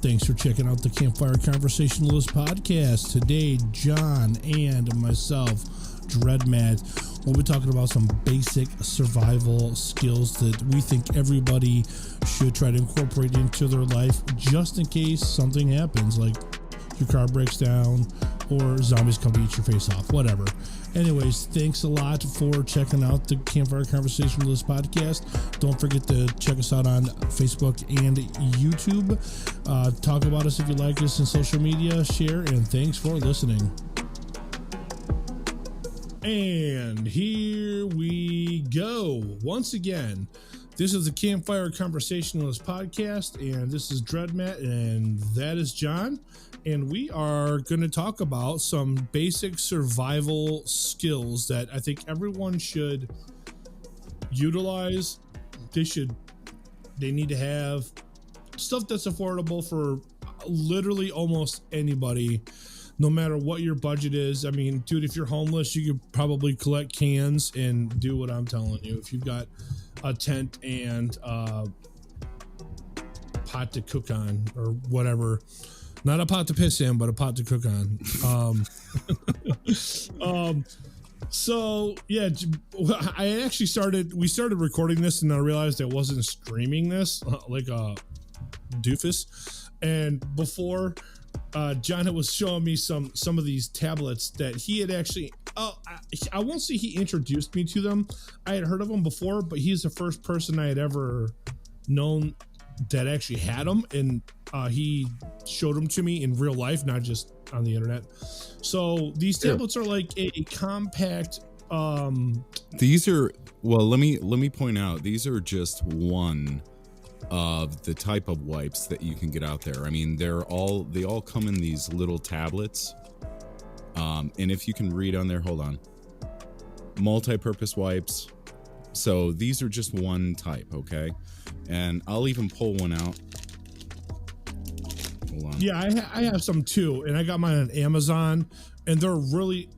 Thanks for checking out the Campfire Conversationalist podcast. Today, John and myself, DreadMatt, we'll be talking about some basic survival skills that we think everybody should try to incorporate into their life just in case something happens, like your car breaks down or zombies come to eat your face off, whatever. Anyways, thanks a lot for checking out the Campfire Conversationalist podcast. Don't forget to check us out on Facebook and YouTube. Talk about us if you like us in social media, share, and thanks for listening. And here we go. Once again, this is the Campfire Conversationalist podcast, and this is DreadMatt, and that is John. And we are going to talk about some basic survival skills that I think everyone should utilize. They need to have stuff that's affordable for literally almost anybody, no matter what your budget is. I mean, dude, if you're homeless, you could probably collect cans and do what I'm telling you. If you've got a tent and pot to cook on or whatever. Not a pot to piss in, but a pot to cook on. So yeah, we started recording this and I realized I wasn't streaming this like a doofus. And before John was showing me some of these tablets that he had actually, I won't say he introduced me to them. I had heard of them before, but he's the first person I had ever known that actually had them, and he showed them to me in real life, not just on the internet. So these tablets are like a compact. These are, well, let me point out, these are just one of the type of wipes that you can get out there. I mean, they all come in these little tablets. And if you can read on there, hold on, multi-purpose wipes. So these are just one type, okay? And I'll even pull one out. Hold on. Yeah, I have some too, and I got mine on Amazon, and they're really,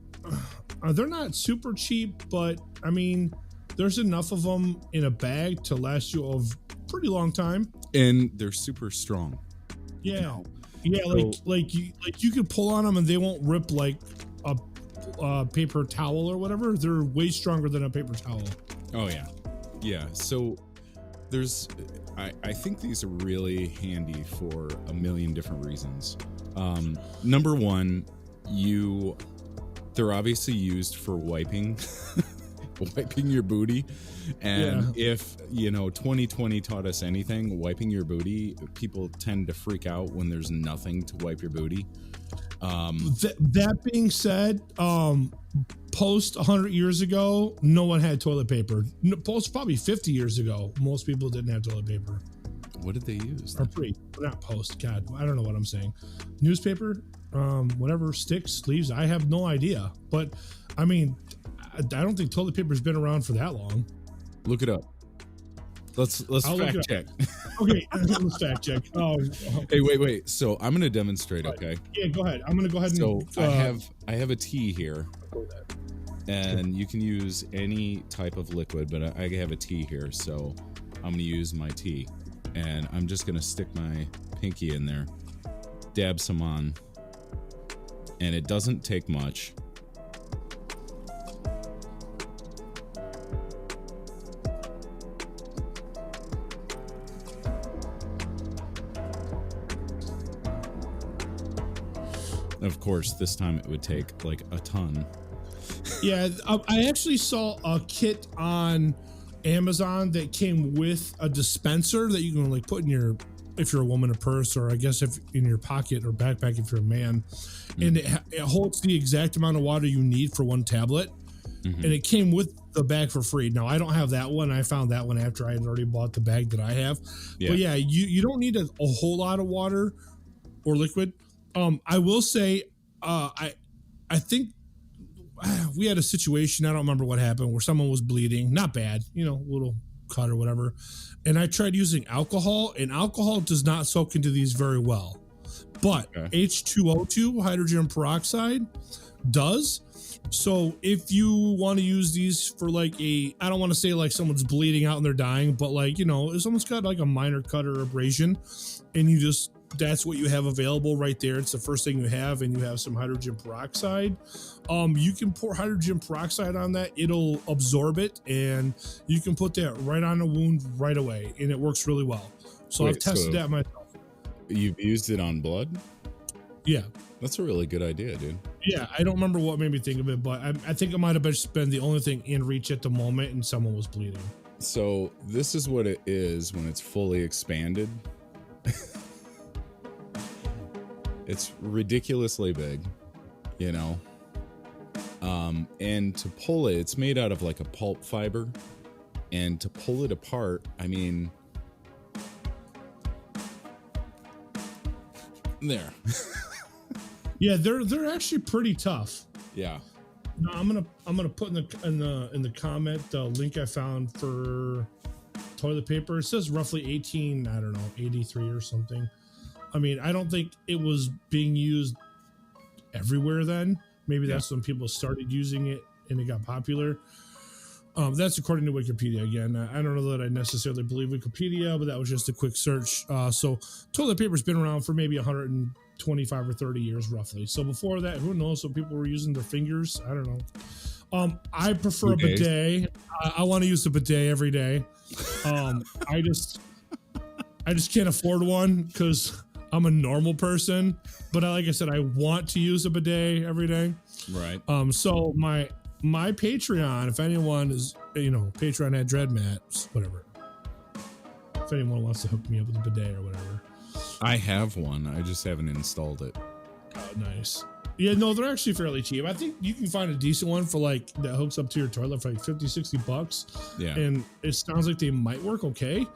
they're not super cheap, but I mean, there's enough of them in a bag to last you a pretty long time. And they're super strong. Yeah, yeah, like you can pull on them and they won't rip like a paper towel or whatever. They're way stronger than a paper towel. Oh yeah, yeah. So I think these are really handy for a million different reasons. Number one, they're obviously used for wiping your booty. And if 2020 taught us anything, wiping your booty, people tend to freak out when there's nothing to wipe your booty. That being said, post 100 years ago, no one had toilet paper. Post probably 50 years ago, most people didn't have toilet paper. What did they use? Or not post. God, I don't know what I'm saying. Newspaper, whatever, sticks, leaves. I have no idea. But I mean, I don't think toilet paper's been around for that long. Look it up. Let's fact check. Okay, let's fact check. Oh, hey, wait. So I'm going to demonstrate. Okay. Yeah, go ahead. I'm going to go ahead and. So I have a tea here, and you can use any type of liquid, but I have a tea here, so I'm going to use my tea, and I'm just going to stick my pinky in there, dab some on, and it doesn't take much. Of course, this time it would take like a ton. Yeah, I actually saw a kit on Amazon that came with a dispenser that you can like put in your, if you're a woman, a purse, or I guess if in your pocket or backpack if you're a man. And it holds the exact amount of water you need for one tablet. And it came with the bag for free. Now, I don't have that one. I found that one after I had already bought the bag that I have. But yeah, you don't need a whole lot of water or liquid. I will say, I think we had a situation, I don't remember what happened, where someone was bleeding, not bad, a little cut or whatever. And I tried using alcohol, and alcohol does not soak into these very well. But H2O2, hydrogen peroxide, does. So if you want to use these for like I don't want to say like someone's bleeding out and they're dying, but like, you know, if someone's got like a minor cut or abrasion and that's what you have available right there. It's the first thing you have, and you have some hydrogen peroxide. You can pour hydrogen peroxide on that. It'll absorb it, and you can put that right on a wound right away, and it works really well. So I've tested that myself. You've used it on blood? Yeah. That's a really good idea, dude. Yeah, I don't remember what made me think of it, but I think it might have just been the only thing in reach at the moment, and someone was bleeding. So this is what it is when it's fully expanded. It's ridiculously big, you know. And to pull it, it's made out of like a pulp fiber. And to pull it apart, I mean, there. Yeah, they're actually pretty tough. Yeah. No, I'm gonna put in the comment the link I found for toilet paper. It says roughly 83 or something. I mean, I don't think it was being used everywhere then. Maybe that's when people started using it and it got popular. That's according to Wikipedia again. I don't know that I necessarily believe Wikipedia, but that was just a quick search. So toilet paper's been around for maybe 125 or 30 years roughly. So before that, who knows? So people were using their fingers. I don't know. I prefer a bidet. I want to use the bidet every day. I just can't afford one because I'm a normal person. But like I said, I want to use a bidet every day. Right. So my Patreon, if anyone is, Patreon at DreadMatt, whatever. If anyone wants to hook me up with a bidet or whatever. I have one. I just haven't installed it. Oh, nice. Yeah, no, they're actually fairly cheap. I think you can find a decent one for like that hooks up to your toilet for like $50-$60. Yeah. And it sounds like they might work okay.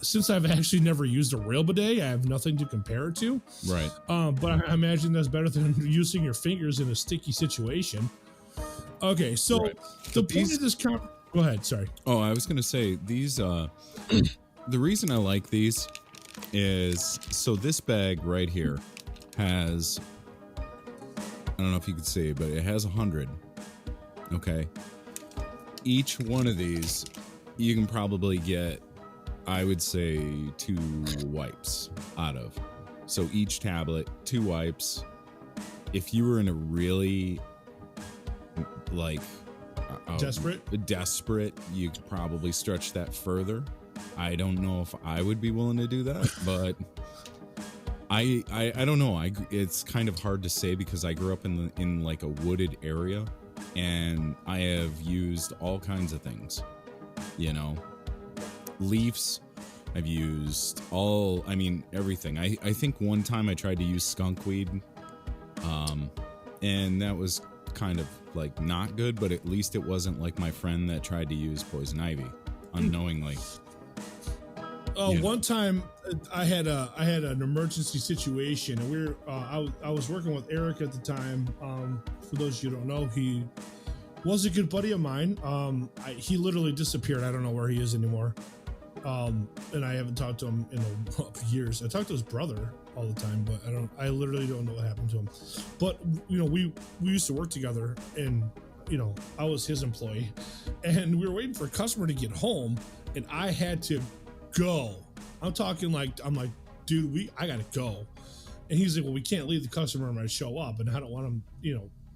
Since I've actually never used a real bidet, I have nothing to compare it to. Right. But I imagine that's better than using your fingers in a sticky situation. Okay, so the point of this go ahead, sorry. Oh, I was gonna say these the reason I like these is so this bag right here has, I don't know if you could see, but it has 100. Okay. Each one of these, you can probably get, I would say, 2 wipes out of. So each tablet, 2 wipes. If you were in a really, like, desperate, you could probably stretch that further. I don't know if I would be willing to do that, but I don't know. It's kind of hard to say because I grew up in like a wooded area, and I have used all kinds of things, leaves. I've used everything. I think one time I tried to use skunk weed, and that was kind of like not good, but at least it wasn't like my friend that tried to use poison ivy unknowingly. One time I had an emergency situation, and I was working with Eric at the time. For those of you who don't know, he was a good buddy of mine. He literally disappeared. I don't know where he is anymore. And I haven't talked to him in years. I talk to his brother all the time, but I literally don't know what happened to him. But we used to work together, and I was his employee, and we were waiting for a customer to get home, and I had to go. I'm like, dude, I gotta go. And he's like, well, we can't leave the customer when I show up, and I don't want him,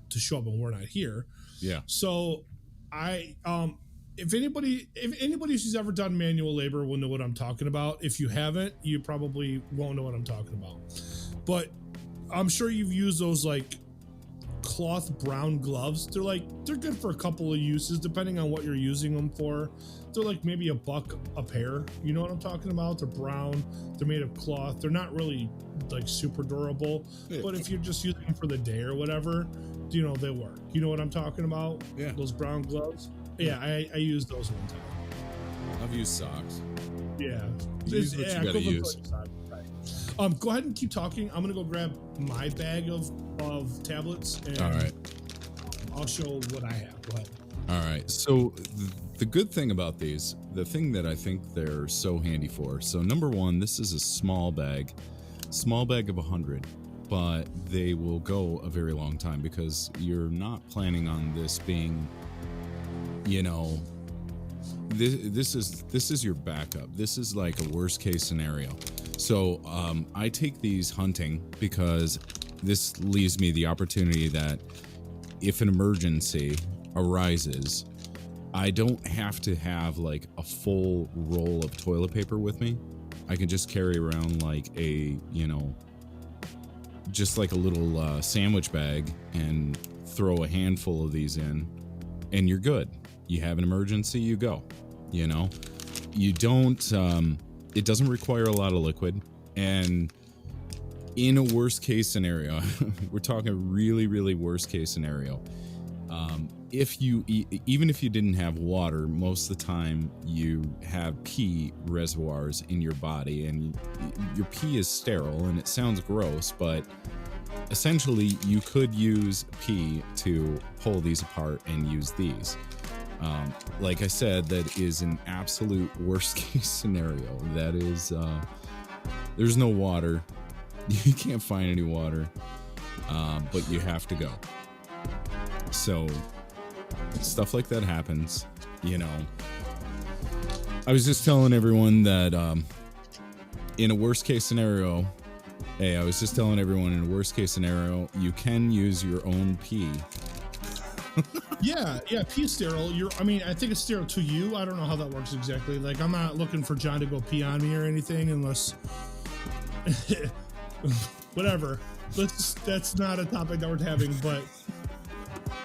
to show up and we're not here. Yeah. So if anybody who's ever done manual labor will know what I'm talking about. If you haven't, you probably won't know what I'm talking about. But I'm sure you've used those like cloth brown gloves. They're good for a couple of uses depending on what you're using them for. They're like maybe $1 a pair. You know what I'm talking about? They're brown. They're made of cloth. They're not really like super durable, but if you're just using them for the day or whatever, they work. You know what I'm talking about? Yeah. Those brown gloves. Yeah, I used those one time. I've used socks. Yeah. Use what you gotta use. Right. Go ahead and keep talking. I'm gonna go grab my bag of tablets, and all right, I'll show what I have. Go ahead. All right. So the good thing about these, the thing that I think they're so handy for. So number one, this is a small bag of 100. but they will go a very long time because you're not planning on this being, you know, this is your backup. This is like a worst case scenario. So I take these hunting because this leaves me the opportunity that if an emergency arises, I don't have to have like a full roll of toilet paper with me. I can just carry around like a, you know, just like a little sandwich bag and throw a handful of these in, and you're good. You have an emergency, you go. You know, you don't. It doesn't require a lot of liquid, and in a worst case scenario, we're talking really, really worst case scenario. If you even if you didn't have water, most of the time you have pee reservoirs in your body, and your pee is sterile, and it sounds gross, but essentially you could use pee to pull these apart and use these. Like I said, that is an absolute worst case scenario. That is, there's no water. You can't find any water, but you have to go. So stuff like that happens, you know. I was just telling everyone that in a worst case scenario, in a worst case scenario, you can use your own pee. Yeah, pee is sterile. I think it's sterile to you. I don't know how that works exactly. Like, I'm not looking for John to go pee on me or anything unless whatever. That's not a topic that we're having, but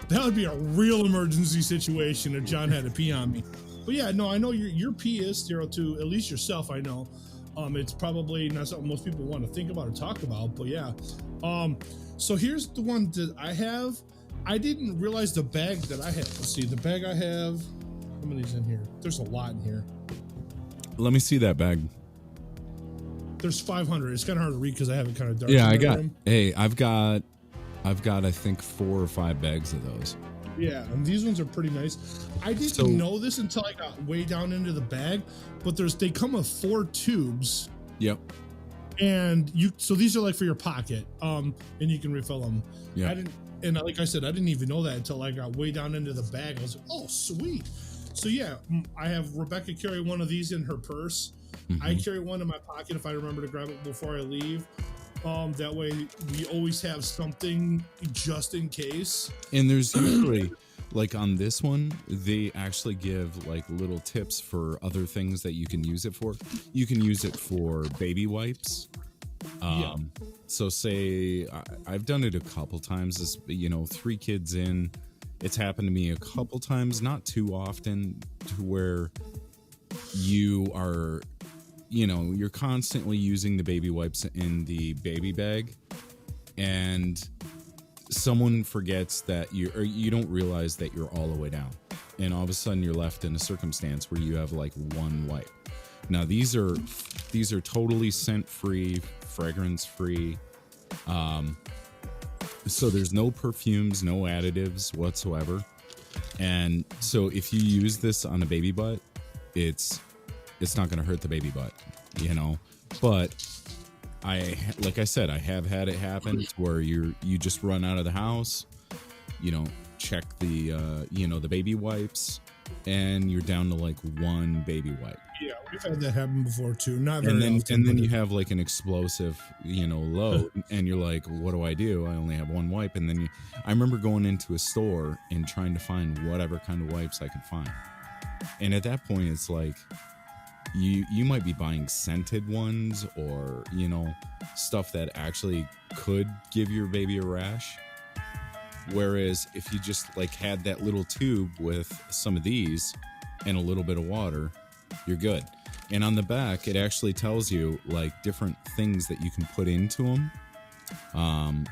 that would be a real emergency situation if John had to pee on me. But yeah, no, I know your pee is sterile to at least yourself. I know. It's probably not something most people want to think about or talk about, but yeah. So here's the one that I have. I didn't realize the bag that I have. Let's see, the bag I have. How many's in here? There's a lot in here. Let me see that bag. There's 500. It's kind of hard to read because I have it kind of dark. Yeah, I got. Room. Hey, I've got. I think 4 or 5 bags of those. Yeah, and these ones are pretty nice. I didn't know this until I got way down into the bag, but they come with 4 tubes. Yep. And so these are like for your pocket, and you can refill them. Yeah. And like I said, I didn't even know that until I got way down into the bag. I was like, oh, sweet. So yeah, I have Rebecca carry one of these in her purse. Mm-hmm. I carry one in my pocket if I remember to grab it before I leave. That way we always have something just in case. And there's usually, like on this one, they actually give like little tips for other things that you can use it for. You can use it for baby wipes. Yeah. So say I've done it a couple times. This, 3 kids in, it's happened to me a couple times, not too often, to where you are, you're constantly using the baby wipes in the baby bag, and someone forgets that you don't realize that you're all the way down, and all of a sudden you're left in a circumstance where you have like 1 wipe. Now these are totally scent free, fragrance free, so there's no perfumes, no additives whatsoever. And so if you use this on a baby butt, it's not going to hurt the baby butt, but like I said, I have had it happen where you just run out of the house, check the the baby wipes, and you're down to like 1 baby wipe. Yeah, we've had that happen before too. Not very often. And then you have like an explosive, load, and you're like, what do? I only have 1 wipe. And then I remember going into a store and trying to find whatever kind of wipes I could find. And at that point, it's like, you might be buying scented ones or, stuff that actually could give your baby a rash. Whereas if you just like had that little tube with some of these and a little bit of water, you're good. And on the back, it actually tells you like different things that you can put into them.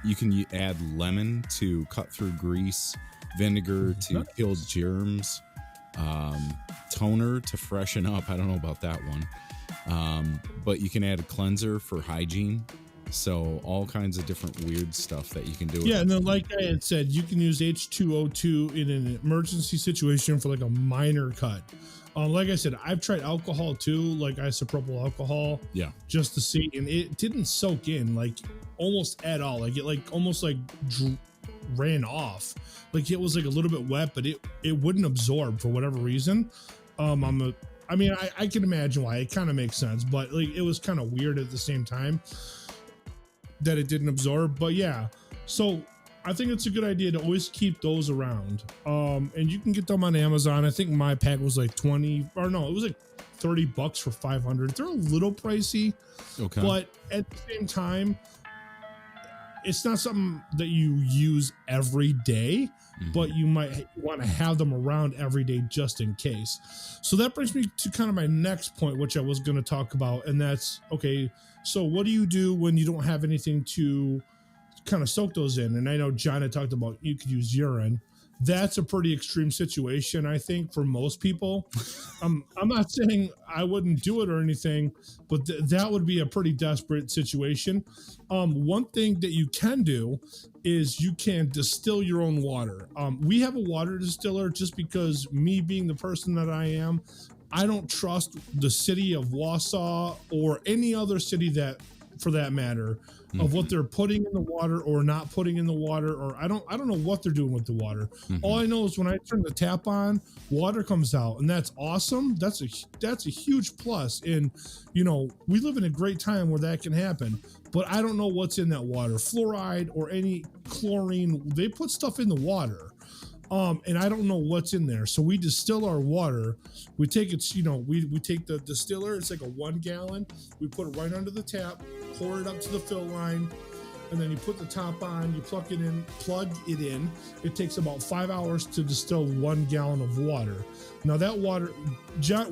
You can add lemon to cut through grease, vinegar to kill germs, toner to freshen up. I don't know about that one. But you can add a cleanser for hygiene. So all kinds of different weird stuff that you can do. Yeah, and then like I had said, you can use H2O2 in an emergency situation for like a minor cut. Like I said, I've tried alcohol too, like isopropyl alcohol. Yeah. Just to see, and it didn't soak in. Like almost at all. Like it like almost like ran off. Like it was like a little bit wet, but it wouldn't absorb for whatever reason. I mean, I can imagine why. It kind of makes sense, but like it was kind of weird at the same time that it didn't absorb. But yeah, so I think it's a good idea to always keep those around. And you can get them on Amazon. I think my pack was like 20, or no, it was like $30 for 500. They're a little pricey, Okay. but at the same time, it's not something that you use every day, but you might want to have them around every day just in case. So that brings me to kind of my next point, which I was going to talk about. And that's, okay, so what do you do when you don't have anything to kind of soak those in? And I know John had talked about you could use urine. That's a pretty extreme situation, I think, for most people. I'm not saying I wouldn't do it or anything, but that would be a pretty desperate situation. One thing that you can do is you can distill your own water. We have a water distiller just because, me being the person that I am, I don't trust the city of Wausau or any other city that, for that matter, of what they're putting in the water or not putting in the water, or I don't know what they're doing with the water. All I know is when I turn the tap on, water comes out, and that's awesome. That's a huge plus. And you know, we live in a great time where that can happen. But I don't know what's in that water, fluoride or any chlorine. They put stuff in the water. And I don't know what's in there. So we distill our water. We take it, you know, we take the distiller. It's like a 1 gallon. We put it right under the tap, pour it up to the fill line, and then you put the top on, you plug it in. It takes about 5 hours to distill 1 gallon of water. Now that water,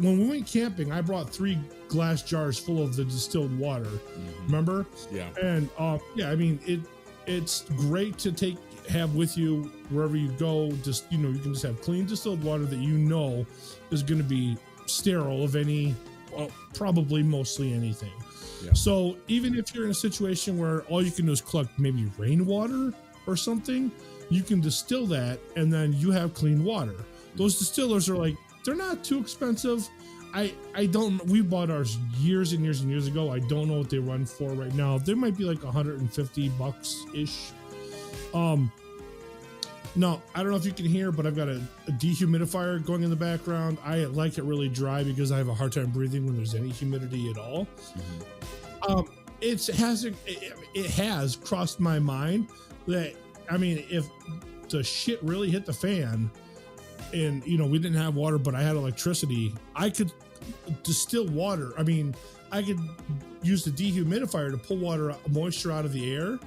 when we went camping, I brought 3 glass jars full of the distilled water. Remember? Yeah. And yeah, I mean, it's great to have with you wherever you go. Just, you know, you can just have clean distilled water that you know is going to be sterile of any, well, probably mostly anything. Yeah. So even if you're in a situation where all you can do is collect maybe rainwater or something, you can distill that and then you have clean water. Those distillers are like, they're not too expensive. We bought ours years and years and years ago. I don't know what they run for right now. They might be like $150 ish. No, I don't know if you can hear, but I've got a dehumidifier going in the background. I like it really dry because I have a hard time breathing when there's any humidity at all. It has crossed my mind that, I mean, if the shit really hit the fan and, you know, we didn't have water, but I had electricity, I could distill water. I mean, I could use the dehumidifier to pull moisture out of the air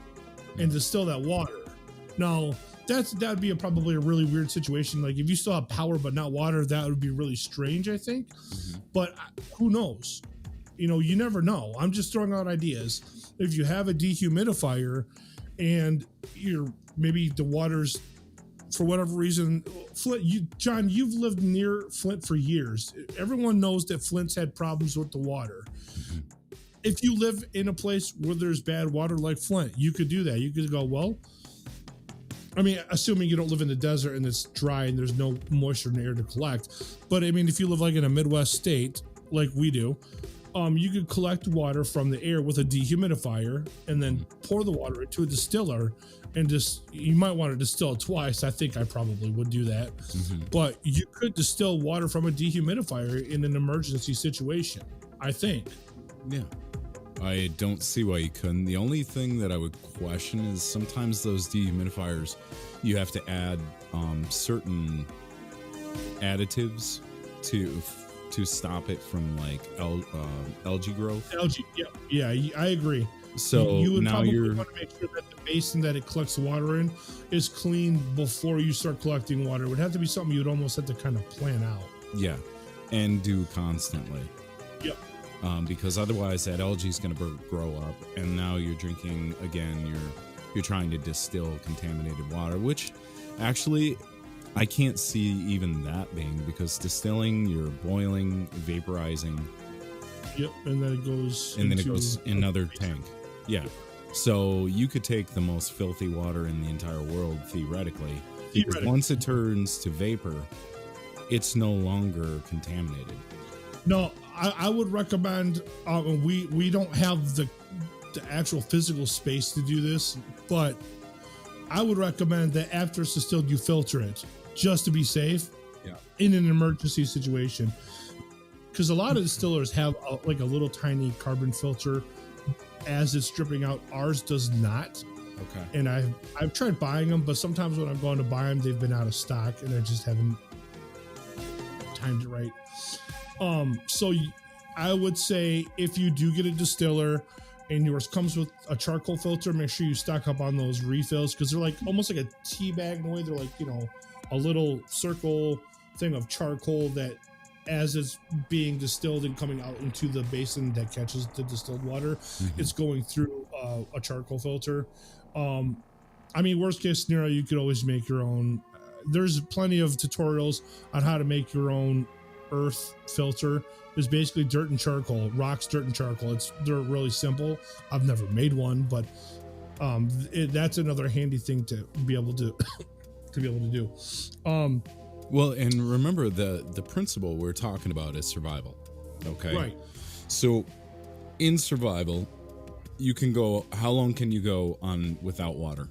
and distill that water. Now, that'd be probably a really weird situation. Like if you still have power but not water, that would be really strange, I think. But who knows? You know, you never know. I'm just throwing out ideas. If you have a dehumidifier and maybe the water's, for whatever reason, Flint, John, you've lived near Flint for years. Everyone knows that Flint's had problems with the water. If you live in a place where there's bad water like Flint, you could do that. You could go, well, I mean, assuming you don't live in the desert and it's dry and there's no moisture in the air to collect. But I mean, if you live like in a Midwest state like we do, you could collect water from the air with a dehumidifier and then pour the water into a distiller and you might want to distill it twice. I think I probably would do that. But you could distill water from a dehumidifier in an emergency situation, I think. Yeah. I don't see why you couldn't. The only thing that I would question is sometimes those dehumidifiers, you have to add certain additives to stop it from like algae growth. Algae, yeah, I agree. So you would now probably want to make sure that the basin that it collects the water in is clean before you start collecting water. It would have to be something you'd almost have to kind of plan out. Yeah, and do constantly. Yep. Because otherwise that algae is going to grow up, and now you're drinking again. You're trying to distill contaminated water, which actually I can't see even that being, because distilling, you're boiling, vaporizing. Yep, and then it goes. And then it goes in another tank. Yeah. So you could take the most filthy water in the entire world theoretically, because once it turns to vapor, it's no longer contaminated. No, I would recommend. We don't have the the actual physical space to do this, but I would recommend that after it's distilled, you filter it just to be safe in an emergency situation. Because a lot of distillers have like a little tiny carbon filter as it's dripping out. Ours does not. Okay. And I've tried buying them, but sometimes when I'm going to buy them, they've been out of stock and I just haven't timed it right. So I would say if you do get a distiller and yours comes with a charcoal filter, make sure you stock up on those refills, because they're like almost like a tea bag in a way. They're like, you know, a little circle thing of charcoal that as it's being distilled and coming out into the basin that catches the distilled water, it's going through a charcoal filter. I mean, worst case scenario, you could always make your own. There's plenty of tutorials on how to make your own earth filter. It's basically dirt and charcoal, rocks, dirt and charcoal. They're really simple. I've never made one, but that's another handy thing to be able to do. Well, and remember the principle we're talking about is survival. Okay. Right. So in survival, you can go, how long can you go on without water?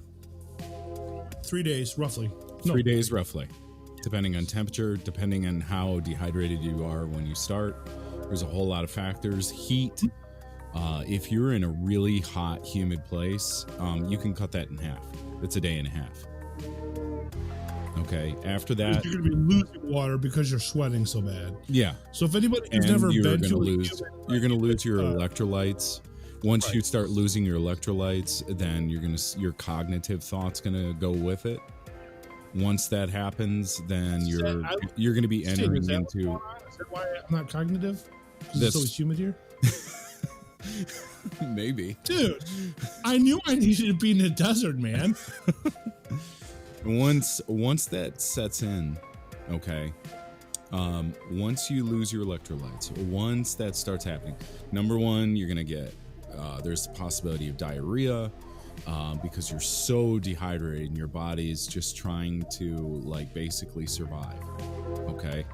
3 days, roughly. 3 days, roughly. Depending on temperature, depending on how dehydrated you are when you start. There's a whole lot of factors. Heat. If you're in a really hot, humid place, you can cut that in half. It's a day and a half. Okay. After that, you're going to be losing water because you're sweating so bad. Yeah. So if anybody has never been to you're going to lose your electrolytes. Once you start losing your electrolytes, then your cognitive thought's going to go with it. Once that happens, then you're going to be entering into. Is that why I'm not cognitive? Because it's always humid here. Maybe, dude. I knew I needed to be in the desert, man. Once that sets in, okay. Once you lose your electrolytes, once that starts happening, number one, you're gonna get there's the possibility of diarrhea because you're so dehydrated and your body is just trying to like basically survive. Okay.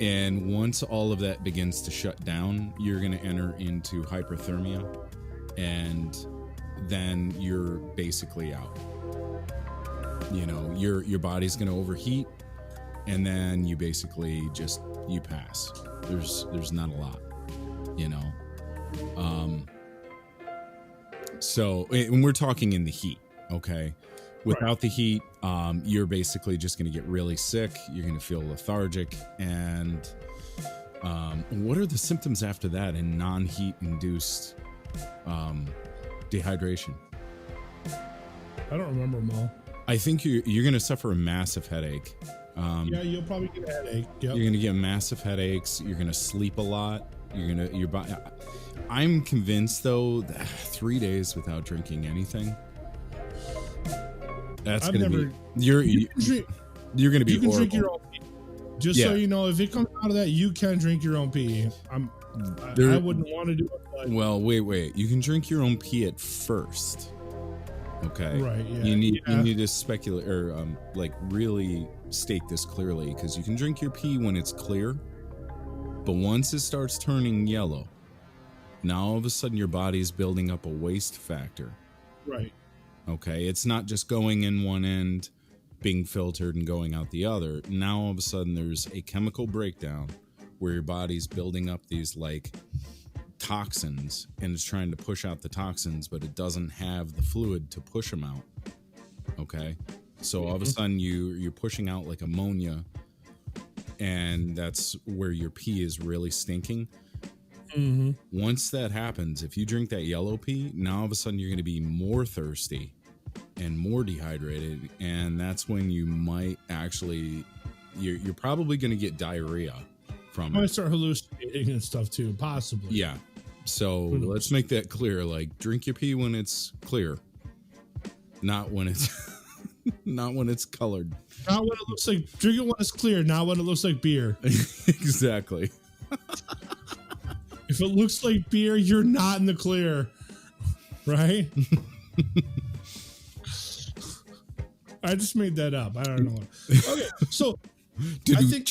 And once all of that begins to shut down, you're going to enter into hyperthermia, and then you're basically out. You know, your body's going to overheat, and then you basically you pass. There's not a lot, you know. So, and we're talking in the heat, okay? Without the heat, you're basically just going to get really sick. You're going to feel lethargic. And what are the symptoms after that in non-heat induced dehydration? I don't remember them all. I think you're going to suffer a massive headache. Yeah, you'll probably get a headache. Yep. You're going to get massive headaches. You're going to sleep a lot. Your body. I'm convinced though that 3 days without drinking anything. That's going to be you're going to be horrible. Drink your own pee. Just so you know, if it comes out of that, you can drink your own pee. I wouldn't want to do it. But well, wait. You can drink your own pee at first. Okay. Right. Yeah. You need to speculate or like really state this clearly, because you can drink your pee when it's clear, but once it starts turning yellow, now all of a sudden your body's building up a waste factor. Right. Okay, it's not just going in one end, being filtered and going out the other. Now all of a sudden there's a chemical breakdown where your body's building up these like toxins and it's trying to push out the toxins, but it doesn't have the fluid to push them out. Okay, so all of a sudden you're pushing out like ammonia, and that's where your pee is really stinking. Once that happens, if you drink that yellow pee, now all of a sudden you're going to be more thirsty and more dehydrated, and that's when you might actually you're probably going to get diarrhea from it. Might start hallucinating and stuff too, possibly. Yeah. So let's make that clear. Like, drink your pee when it's clear, not when it's not when it's colored. Not when it looks like. Drink it when it's clear, not when it looks like beer. Exactly. If it looks like beer, you're not in the clear, right? I just made that up. I don't know. Okay, so I think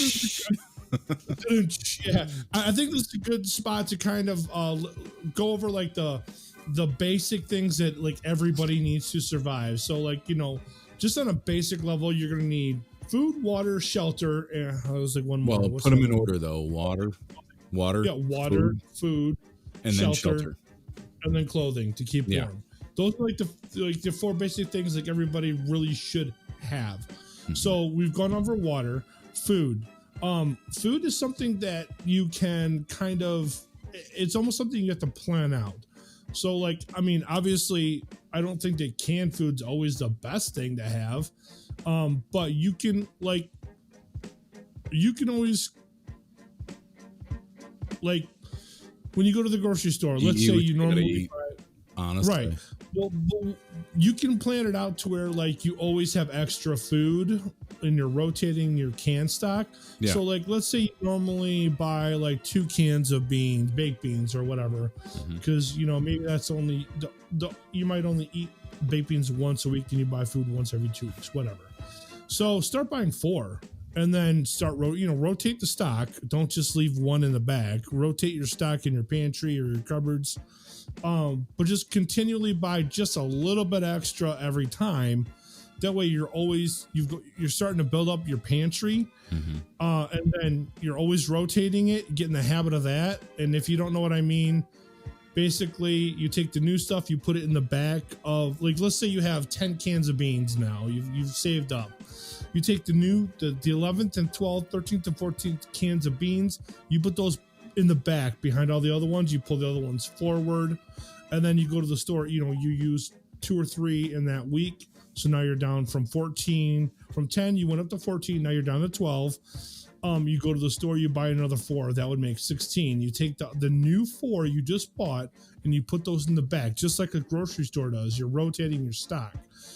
Yeah, I think this is a good spot to kind of go over like the basic things that like everybody needs to survive. So like, you know, just on a basic level, you're gonna need food, water, shelter. And I was like one more. Well, What's put them the in other? order though. Water, Yeah, water, food, and then shelter. and then clothing to keep Yeah. warm. Those are like the four basic things like everybody really should have. Mm-hmm. So we've gone over water, food. Food is something that you can kind of, it's almost something you have to plan out. So like, I mean, obviously I don't think that canned food's always the best thing to have. But you can always, like, when you go to the grocery store, let's say you normally eat, honestly. right. Well, you can plan it out to where like you always have extra food and you're rotating your can stock. Yeah. So like, let's say you normally buy like 2 cans of beans, baked beans or whatever, because you know, maybe that's only you might only eat baked beans once a week and you buy food once every 2 weeks, whatever. So start buying 4 and then start rotate the stock. Don't just leave one in the bag. Rotate your stock in your pantry or your cupboards. But just continually buy just a little bit extra every time. That way you're starting to build up your pantry. And then you're always rotating it, get in the habit of that. And if you don't know what I mean, basically you take the new stuff, you put it in the back of, like, let's say you have 10 cans of beans now, you've saved up. You take the 11th and 12th, 13th and 14th cans of beans, you put those in the back behind all the other ones, you pull the other ones forward, and then you go to the store, you use 2 or 3 in that week. So now you're down from 14, from 10, you went up to 14, now you're down to 12. You go to the store, you buy another 4, that would make 16. You take the new 4 you just bought and you put those in the back, just like a grocery store does. You're rotating your stock.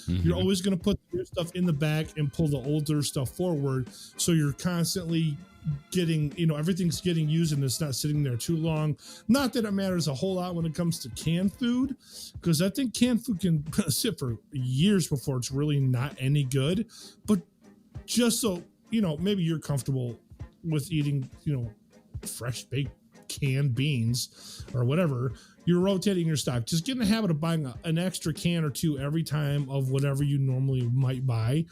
You're always going to put the new stuff in the back and pull the older stuff forward. So you're constantly getting, everything's getting used and it's not sitting there too long. Not that it matters a whole lot when it comes to canned food, because I think canned food can sit for years before it's really not any good. But just so, maybe you're comfortable with eating, fresh baked canned beans or whatever, you're rotating your stock. Just get in the habit of buying an extra can or 2 every time of whatever you normally might buy.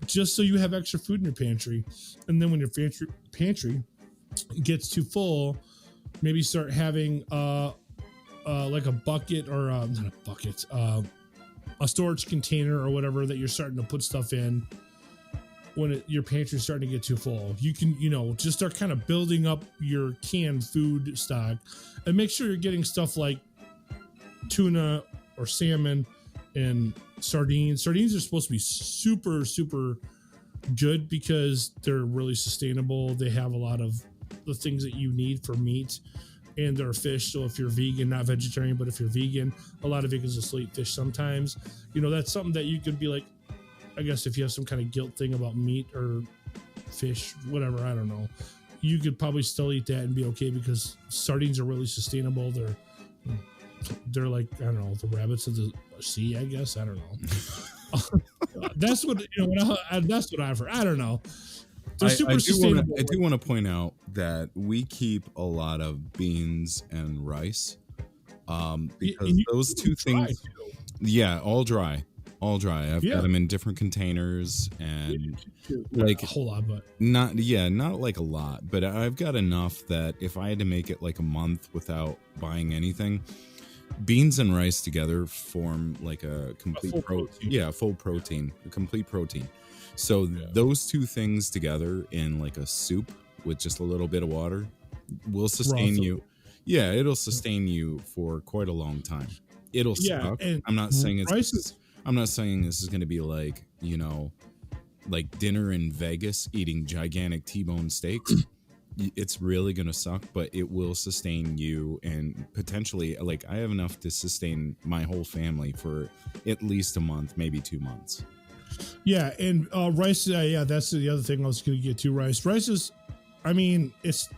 Just so you have extra food in your pantry. And then when your pantry gets too full, maybe start having like a bucket or not a bucket, a storage container or whatever that you're starting to put stuff in when your pantry's starting to get too full. You can, just start kind of building up your canned food stock and make sure you're getting stuff like tuna or salmon and sardines. Sardines are supposed to be super, super good because they're really sustainable. They have a lot of the things that you need for meat, and they're fish. So if you're vegan, not vegetarian, but if you're vegan, a lot of vegans will still eat fish sometimes. That's something that you could be like, I guess if you have some kind of guilt thing about meat or fish, whatever, I don't know, you could probably still eat that and be okay because sardines are really sustainable. They're like, I don't know, the rabbits of the sea, I guess. I don't know. That's what that's what I've heard. I don't know. They're super sustainable. I do want to point out that we keep a lot of beans and rice, because those two things, all dry. I've got them in different containers and like a whole lot, but not like a lot, but I've got enough that if I had to make it like a month without buying anything, beans and rice together form like a complete protein. Full protein, a complete protein. So those two things together in like a soup with just a little bit of water will sustain you. Yeah, it'll sustain you for quite a long time. It'll suck. I'm not saying I'm not saying this is going to be like, like dinner in Vegas eating gigantic T-bone steaks. It's really going to suck, but it will sustain you, and potentially, like, I have enough to sustain my whole family for at least a month, maybe 2 months. Yeah, and rice, that's the other thing I was going to get to. Rice is, I mean, it's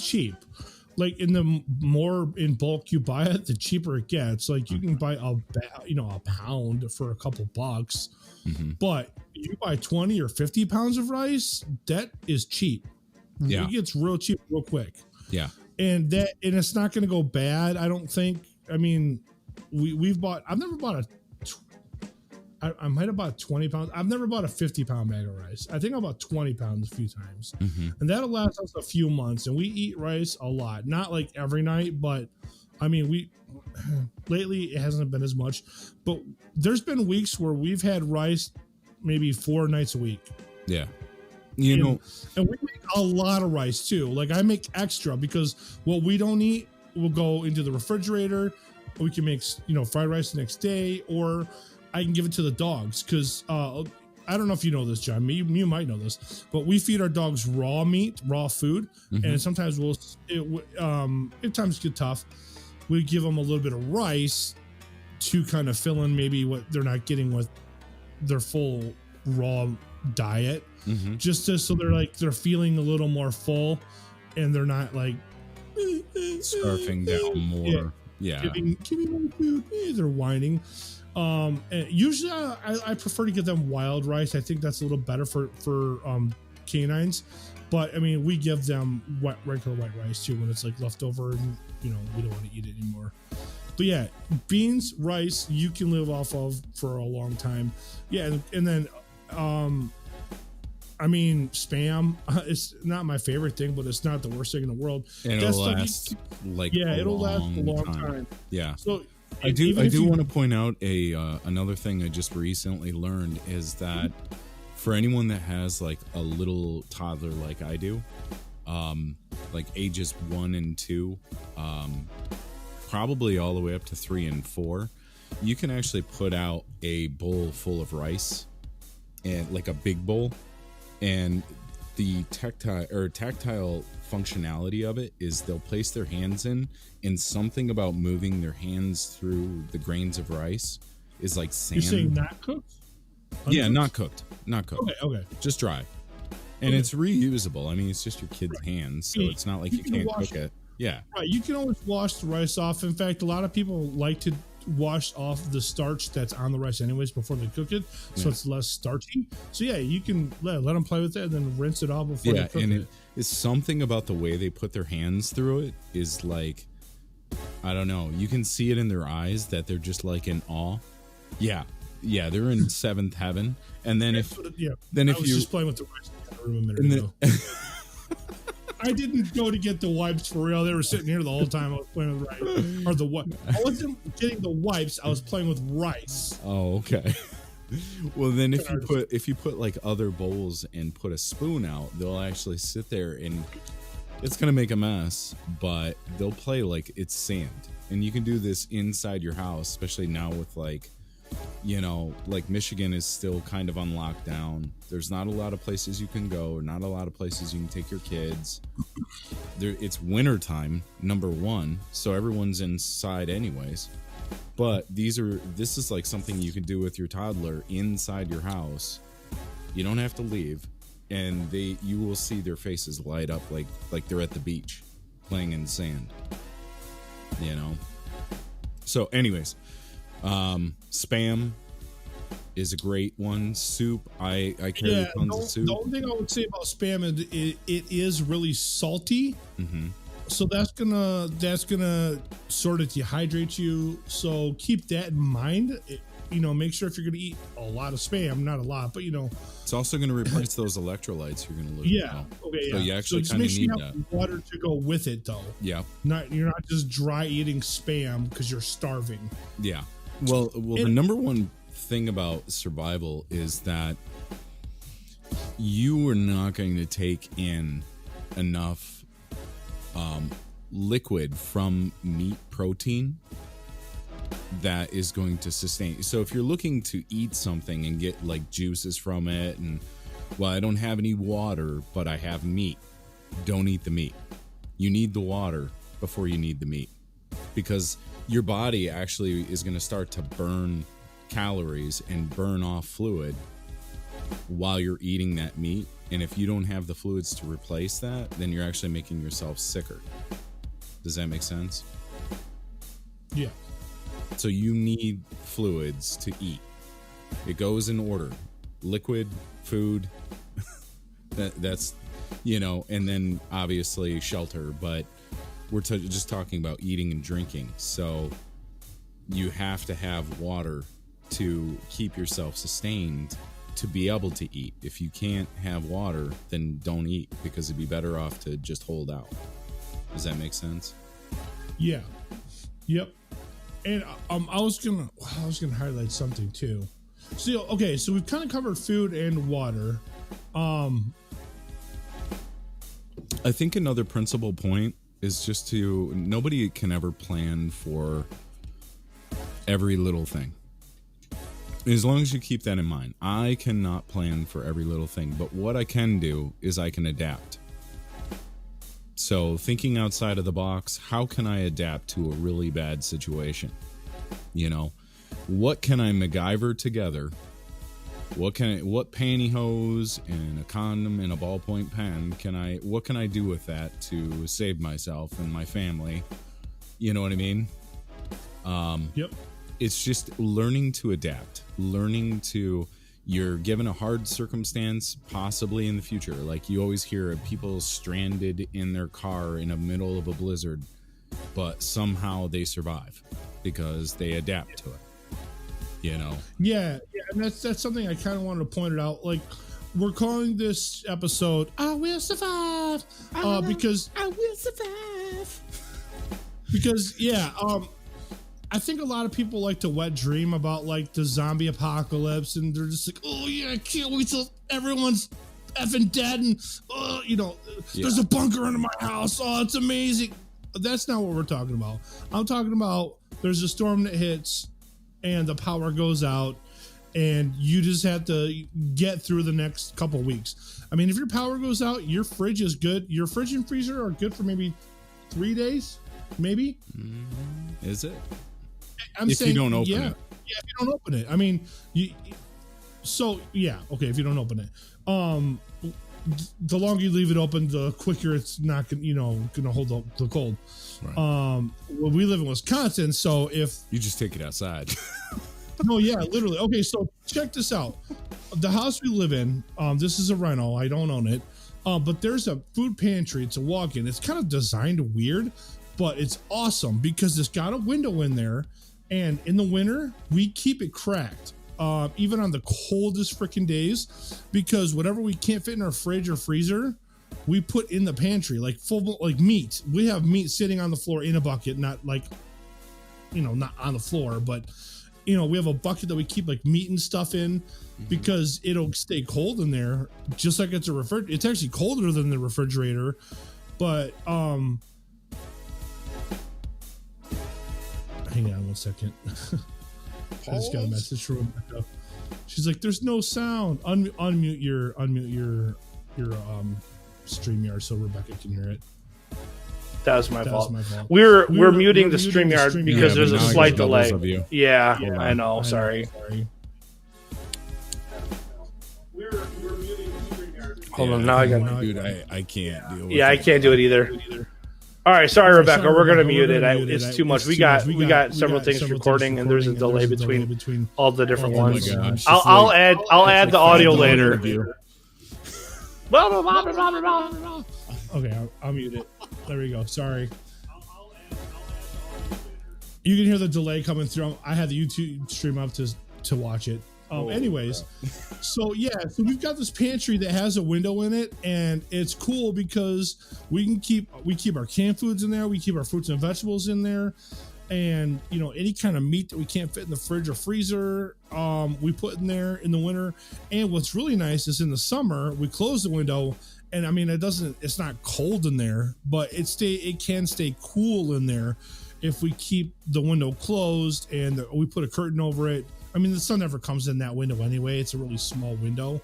cheap. like in the more in bulk you buy it, the cheaper it gets. Like you can buy a pound for a couple bucks, but you buy 20 or 50 pounds of rice, that is cheap. Yeah. It gets real cheap real quick. Yeah. And it's not going to go bad, I don't think. I mean, I've never bought I might have bought 20 pounds. I've never bought a 50-pound bag of rice. I think I bought 20 pounds a few times. And that'll last us a few months. And we eat rice a lot. Not like every night, but I mean, lately it hasn't been as much. But there's been weeks where we've had rice maybe 4 nights a week. Yeah. And we make a lot of rice too. Like I make extra because what we don't eat will go into the refrigerator. We can make, fried rice the next day, or I can give it to the dogs because I don't know if you know this, John. You might know this, but we feed our dogs raw meat, raw food, and sometimes at times get tough. We give them a little bit of rice to kind of fill in maybe what they're not getting with their full raw diet, so they're feeling a little more full, and they're not like scarfing down more. Yeah. Give me more food. They're whining. And usually I prefer to give them wild rice. I think that's a little better for canines. But I mean, we give them regular white rice too when it's like leftover and we don't want to eat it anymore. But yeah, beans, rice, you can live off of for a long time. Yeah, and then I mean, Spam, it's not my favorite thing, but it's not the worst thing in the world. And it'll last it'll last a long time. Yeah. So I do want to point out another thing I just recently learned is that for anyone that has like a little toddler like I do, like ages 1 and 2, probably all the way up to 3 and 4, you can actually put out a bowl full of rice, and like a big bowl. And the tactile functionality of it is they'll place their hands in, and something about moving their hands through the grains of rice is like sand. You're saying not cooked? Uncooked? Yeah, not cooked. Okay. Just dry. And it's reusable. I mean, it's just your kid's hands, so it's not like you can't cook it. Yeah. Right. You can always wash the rice off. In fact, a lot of people like to wash off the starch that's on the rice anyways before they cook it, so it's less starchy. So yeah, you can let them play with it and then rinse it off before they cook it. It's something about the way they put their hands through it is like, I don't know, you can see it in their eyes that they're just like in awe. Yeah, they're in seventh heaven. And then I was just playing with the rice in the room a minute ago. I didn't go to get the wipes for real. They were sitting here the whole time I was playing with rice. I wasn't getting the wipes. I was playing with rice. Oh, okay. Well, then if you put like other bowls and put a spoon out, they'll actually sit there and it's gonna make a mess, but they'll play like it's sand. And you can do this inside your house, especially now with like Michigan is still kind of on lockdown. There's not a lot of places you can go, or not a lot of places you can take your kids. It's winter time, number one, so everyone's inside anyways. But this is like something you can do with your toddler inside your house. You don't have to leave, and you will see their faces light up like they're at the beach playing in sand. So anyways, Spam is a great one. Soup, I carry tons of soup. The only thing I would say about Spam is it is really salty. So that's gonna sort of dehydrate you. So keep that in mind. Make sure if you're gonna eat a lot of Spam, not a lot, but it's also gonna replace those electrolytes you're gonna lose. Yeah. Okay. So you actually kind of need that. Water to go with it, though. Yeah. You're not just dry eating Spam because you're starving. Yeah. Well, the number one thing about survival is that you are not going to take in enough liquid from meat protein that is going to sustain. So if you're looking to eat something and get like juices from it, and I don't have any water, but I have meat, don't eat the meat. You need the water before you need the meat, because your body actually is going to start to burn calories and burn off fluid while you're eating that meat. And if you don't have the fluids to replace that, then you're actually making yourself sicker. Does that make sense? Yeah. So you need fluids to eat. It goes in order: liquid, food. That's, and then obviously shelter. But we're just talking about eating and drinking. So you have to have water to keep yourself sustained to be able to eat. If you can't have water, then don't eat, because it'd be better off to just hold out. Does that make sense? Yeah. Yep. And I was gonna highlight something too. So okay, so we've kind of covered food and water. I think another principal point is just to, nobody can ever plan for every little thing. As long as you keep that in mind. I cannot plan for every little thing, but what I can do is I can adapt. So thinking outside of the box, how can I adapt to a really bad situation? What can I MacGyver together? What pantyhose and a condom and a ballpoint pen what can I do with that to save myself and my family? You know what I mean? Yep. It's just learning to adapt, you're given a hard circumstance possibly in the future. Like you always hear of people stranded in their car in the middle of a blizzard, but somehow they survive because they adapt to it. Yeah, and that's something I kind of wanted to point it out. Like, we're calling this episode "I Will Survive" because I will survive. Because I think a lot of people like to wet dream about like the zombie apocalypse, and they're just like, oh yeah, I can't wait till everyone's effing dead, and there's a bunker under my house. Oh, it's amazing. That's not what we're talking about. I'm talking about there's a storm that hits and the power goes out, and you just have to get through the next couple weeks. I mean, if your power goes out, your fridge is good. Your fridge and freezer are good for maybe 3 days, maybe. Is it? I'm saying, you don't open it. Yeah, if you don't open it. I mean, okay, if you don't open it. The longer you leave it open, the quicker it's not gonna hold up the cold. Right. Well, we live in Wisconsin, so if you just take it outside. No, yeah, literally. Okay, so check this out. The house we live in, this is a rental. I don't own it. But there's a food pantry. It's a walk-in. It's kind of designed weird, but it's awesome because it's got a window in there. And in the winter, we keep it cracked. Even on the coldest freaking days, because whatever we can't fit in our fridge or freezer, we put in the pantry, like meat. We have meat sitting on the floor in a bucket, not not on the floor, but we have a bucket that we keep like meat and stuff in, because it'll stay cold in there, just like it's a refrigerator. It's actually colder than the refrigerator, but hang on one second. I just got a message from Rebecca. She's like, "There's no sound. Unmute your StreamYard so Rebecca can hear it." That was my fault. We're muting the StreamYard because there's a slight delay. Yeah, I know. Sorry. We're muting the StreamYard. Hold on, now I got. Dude, I can't deal with it. I can't do it either. All right, sorry, Rebecca. We're gonna mute it. It's too much. We got several things recording, and there's a delay between all the different ones. Gosh, I'll add the audio later. Okay, I'll mute it. There we go. Sorry. You can hear the delay coming through. I had the YouTube stream up to watch it. Anyways, so we've got this pantry that has a window in it, and it's cool because we keep our canned foods in there, we keep our fruits and vegetables in there, and any kind of meat that we can't fit in the fridge or freezer, we put in there in the winter. And what's really nice is in the summer we close the window, and I mean it's not cold in there, but it can stay cool in there if we keep the window closed and we put a curtain over it. I mean, the sun never comes in that window anyway. It's a really small window.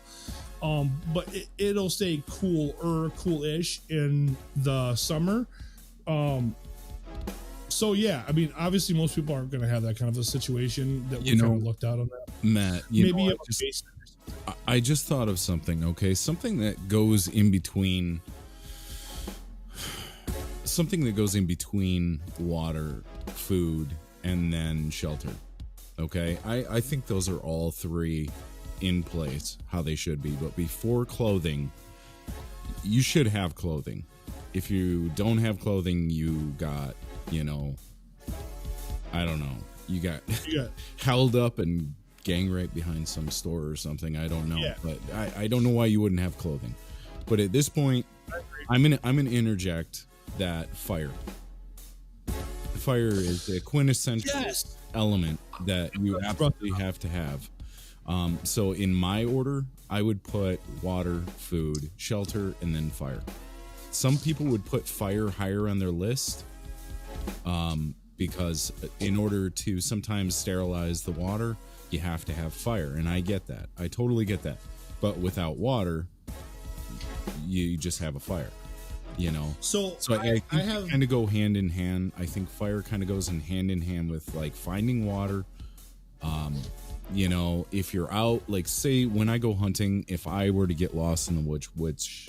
But it'll stay cool-ish in the summer. So yeah, I mean, obviously most people aren't going to have that kind of a situation that we kind of looked out on that. Matt, I just thought of something, okay? Something that goes in between something that goes in between water, food, and then shelter. Okay, I think those are all three in place how they should be. But before clothing, you should have clothing. If you don't have clothing, you got, you know, I don't know, you got held up and gang raped behind some store or something. I don't know, but I don't know why you wouldn't have clothing. But at this point, I'm gonna interject that fire. Fire is a quintessential element that you absolutely have to have. So in my order, I would put water, food, shelter, and then fire. Some people would put fire higher on their list because in order to sometimes sterilize the water, you have to have fire. And I get that. I totally get that. But without water, you just have a fire. You know, so I have kind of go hand in hand. I think fire kind of goes hand in hand with like finding water. You know, if you're out, like say when I go hunting, if I were to get lost in the woods, which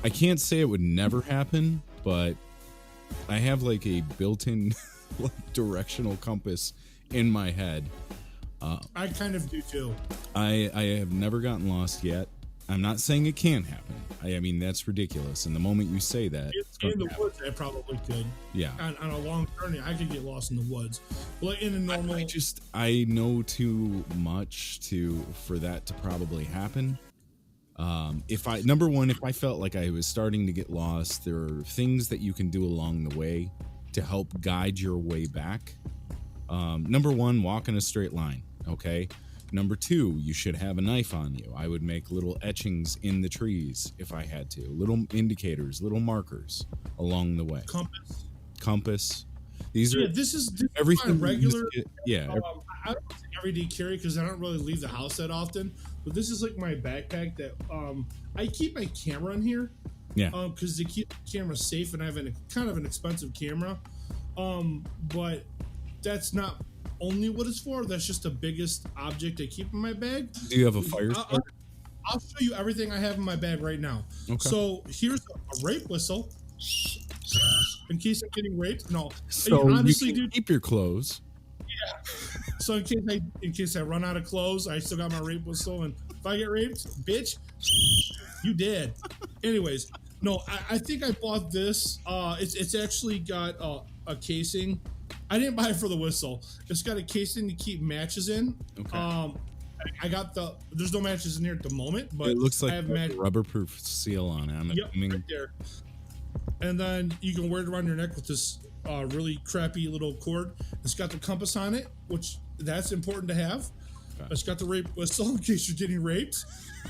I can't say it would never happen, but I have like a built-in like directional compass in my head. I kind of do too. I have never gotten lost yet. I'm not saying it can't happen. I mean, that's ridiculous. And the moment you say that, in the woods, I probably could. Yeah. On a long journey, I could get lost in the woods. Like in a normal, I know too much for that to probably happen. If I felt like I was starting to get lost, there are things that you can do along the way to help guide your way back. Number one, walk in a straight line. Okay. Number two, you should have a knife on you. I would make little etchings in the trees if I had to. Little indicators, little markers along the way. Compass. These are this is everything regular. I don't everyday carry because I don't really leave the house that often. But this is like my backpack that I keep my camera in here. Yeah. Because they keep the camera safe, and I have kind of an expensive camera. But that's not only what it's for. That's just the biggest object I keep in my bag. Do you have a fire starter? I'll show you everything I have in my bag right now. Okay. So here's a rape whistle in case I'm getting raped. No, so honestly, you can keep your clothes. Yeah. So in case I run out of clothes, I still got my rape whistle, and if I get raped, bitch, you dead. Anyways, no, I think I bought this. It's actually got a casing. I didn't buy it for the whistle. It's got a casing to keep matches in. Okay. I got there's no matches in here at the moment, but it looks like I have a rubber-proof seal on it. Yep, right there. And then you can wear it around your neck with this really crappy little cord. It's got the compass on it, which that's important to have. Okay. It's got the rape whistle in case you're getting raped.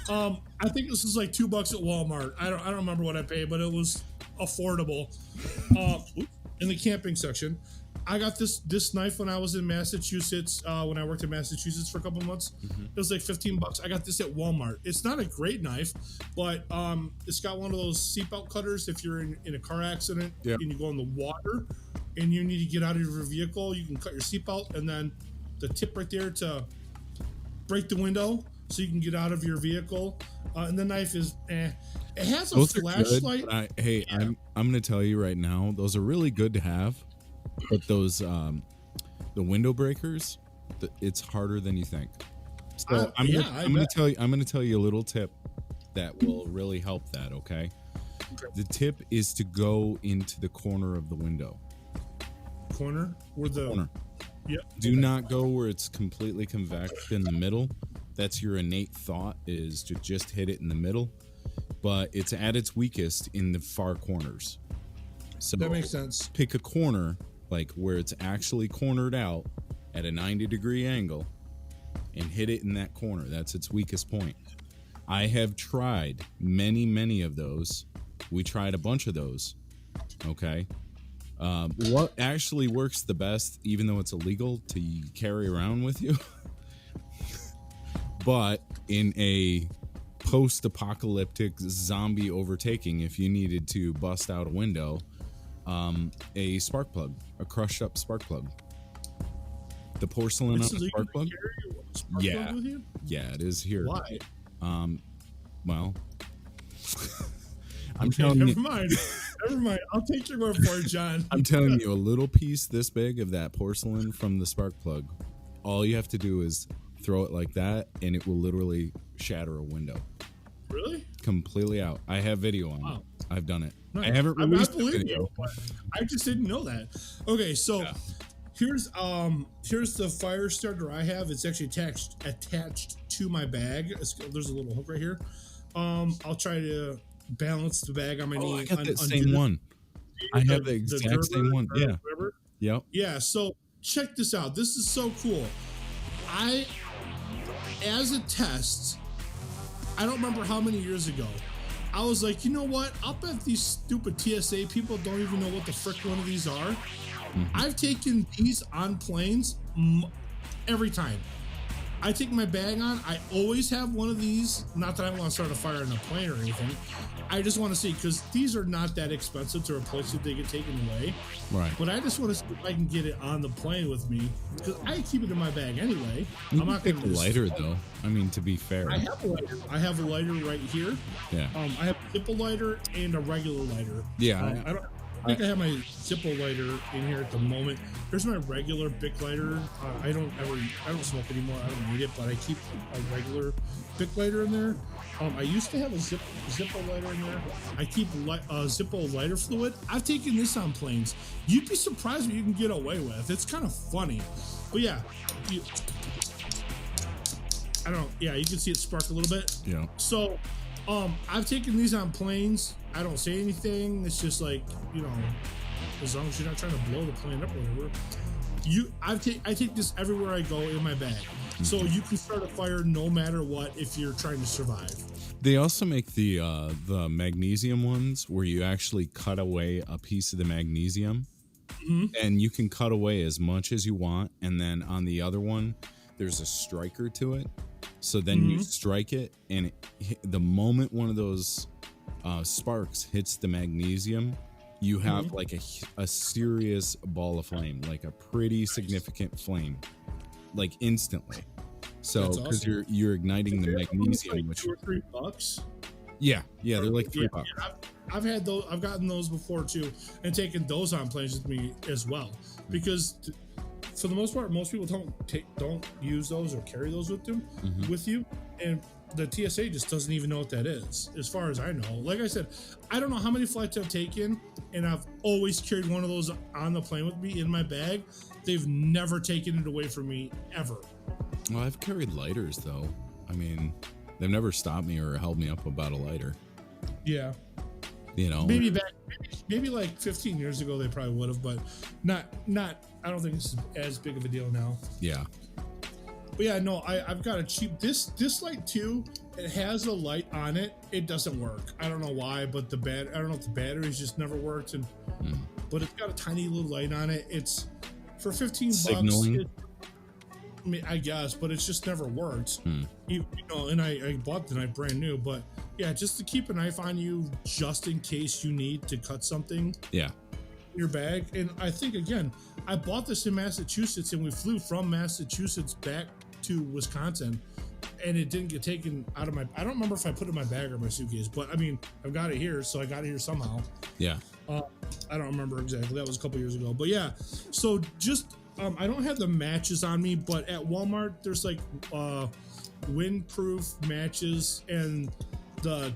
I think this is like $2 at Walmart. I don't remember what I paid, but it was affordable. In the camping section. I got this knife when I was in Massachusetts, when I worked in Massachusetts for a couple months. Mm-hmm. It was like $15. I got this at Walmart. It's not a great knife, but it's got one of those seatbelt cutters. If you're in a car accident and you go in the water and you need to get out of your vehicle, you can cut your seatbelt, and then the tip right there to break the window so you can get out of your vehicle. And the knife is, it has a flashlight. I'm going to tell you right now, those are really good to have. But those the window breakers, it's harder than you think. So I'm gonna tell you a little tip that will really help that. Okay, the tip is to go into the corner of the window. Corner? Yep. Do not go where it's completely convex in the middle. That's your innate thought, is to just hit it in the middle, but it's at its weakest in the far corners. So that makes sense. Pick a corner, like where it's actually cornered out at a 90-degree angle, and hit it in that corner. That's its weakest point. I have tried many of those. We tried a bunch of those. Okay. What actually works the best, even though it's illegal to carry around with you, but in a post-apocalyptic zombie overtaking, if you needed to bust out a window, a spark plug, a crushed up spark plug. The porcelain on a spark plug? Yeah. Yeah, it is here. Why? Well, I'm telling you. Never mind. Never mind. I'll take your word for it, John. I'm telling you, a little piece this big of that porcelain from the spark plug, all you have to do is throw it like that, and it will literally shatter a window. Really? Completely out. I have video on it. I've done it. Nice. I haven't released the video. You, but I just didn't know that. Okay, so here's the fire starter I have. It's actually attached to my bag. There's a little hook right here. I'll try to balance the bag on my knee. I got that same one. I have the exact same one. Yeah. Yep. Yeah. So check this out. This is so cool. As a test, I don't remember how many years ago, I was like, you know what? I'll bet these stupid TSA people don't even know what the frick one of these are. I've taken these on planes every time. I take my bag on. I always have one of these. Not that I want to start a fire in a plane or anything. I just want to see, because these are not that expensive to replace if they get taken away. Right. But I just want to see if I can get it on the plane with me, because I keep it in my bag anyway. I'm not going to lighter though. I mean, to be fair, I have a lighter. I have a lighter right here. Yeah. I have a Zippo lighter and a regular lighter. Yeah. I think I have my Zippo lighter in here at the moment. Here's my regular Bic lighter. I don't smoke anymore. I don't need it, but I keep a regular Bic lighter in there. I used to have a Zippo lighter in there. I keep Zippo lighter fluid. I've taken this on planes. You'd be surprised what you can get away with. It's kind of funny, but yeah. Yeah, you can see it spark a little bit. Yeah. So, I've taken these on planes. I don't say anything. It's just like, as long as you're not trying to blow the plane up or whatever. I take this everywhere I go in my bag. So you can start a fire no matter what if you're trying to survive. They also make the magnesium ones where you actually cut away a piece of the magnesium, and you can cut away as much as you want. And then on the other one, there's a striker to it. So then you strike it, and the moment one of those sparks hits the magnesium, you have like a serious ball of flame, like a pretty significant flame, like instantly. So because you're igniting the magnesium, which $2 or $3. Yeah, they're like $3. Yeah, I've had those. I've gotten those before too, and taken those on planes with me as well, because for the most part, most people don't use those or carry those with them with you, and the TSA just doesn't even know what that is, as far as I know. Like I said, I don't know how many flights I've taken, and I've always carried one of those on the plane with me in my bag. They've never taken it away from me, ever. Well, I've carried lighters, though. I mean, they've never stopped me or held me up about a lighter. Yeah. Maybe like 15 years ago, they probably would have, but not, I don't think it's as big of a deal now. Yeah. But yeah, no, I've got a cheap, this light too, it has a light on it. It doesn't work. I don't know why, but I don't know if the batteries just never worked, but it's got a tiny little light on it. It's for $15. Signaling. I guess, but it's just never worked. And I bought the knife brand new, but yeah, just to keep a knife on you just in case you need to cut something. Yeah. In your bag. And I think, again, I bought this in Massachusetts, and we flew from Massachusetts back to Wisconsin, and it didn't get taken out of I don't remember if I put it in my bag or my suitcase, but I mean, I've got it here, so I got it here somehow. Yeah. I don't remember exactly. That was a couple years ago, but yeah. So just, I don't have the matches on me, but at Walmart, there's like windproof matches, and the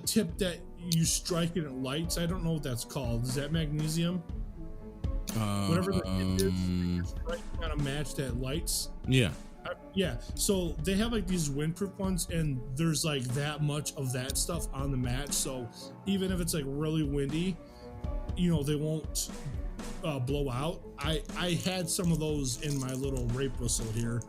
tip that you strike and it lights? I don't know what that's called. Is that magnesium? Whatever the tip is, you're striking on a match that lights. Yeah. Yeah, so they have like these windproof ones, and there's like that much of that stuff on the match, so even if it's like really windy, they won't blow out. I had some of those in my little rape whistle here,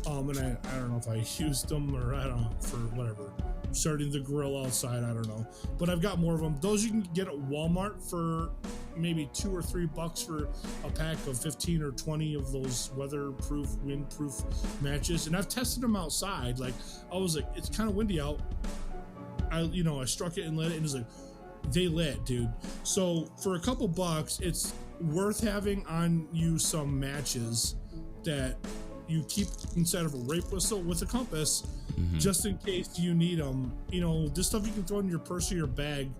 and I don't know if I used them or I don't know, for whatever, starting the grill outside, I don't know, but I've got more of them. Those you can get at Walmart for maybe $2 or $3 for a pack of 15 or 20 of those weatherproof, windproof matches, and I've tested them outside. Like, I was like, it's kind of windy out. I struck it and lit it, and it's like, they lit, dude. So for a couple bucks, it's worth having on you some matches that you keep inside of a rape whistle with a compass, just in case you need them. This stuff you can throw in your purse or your bag,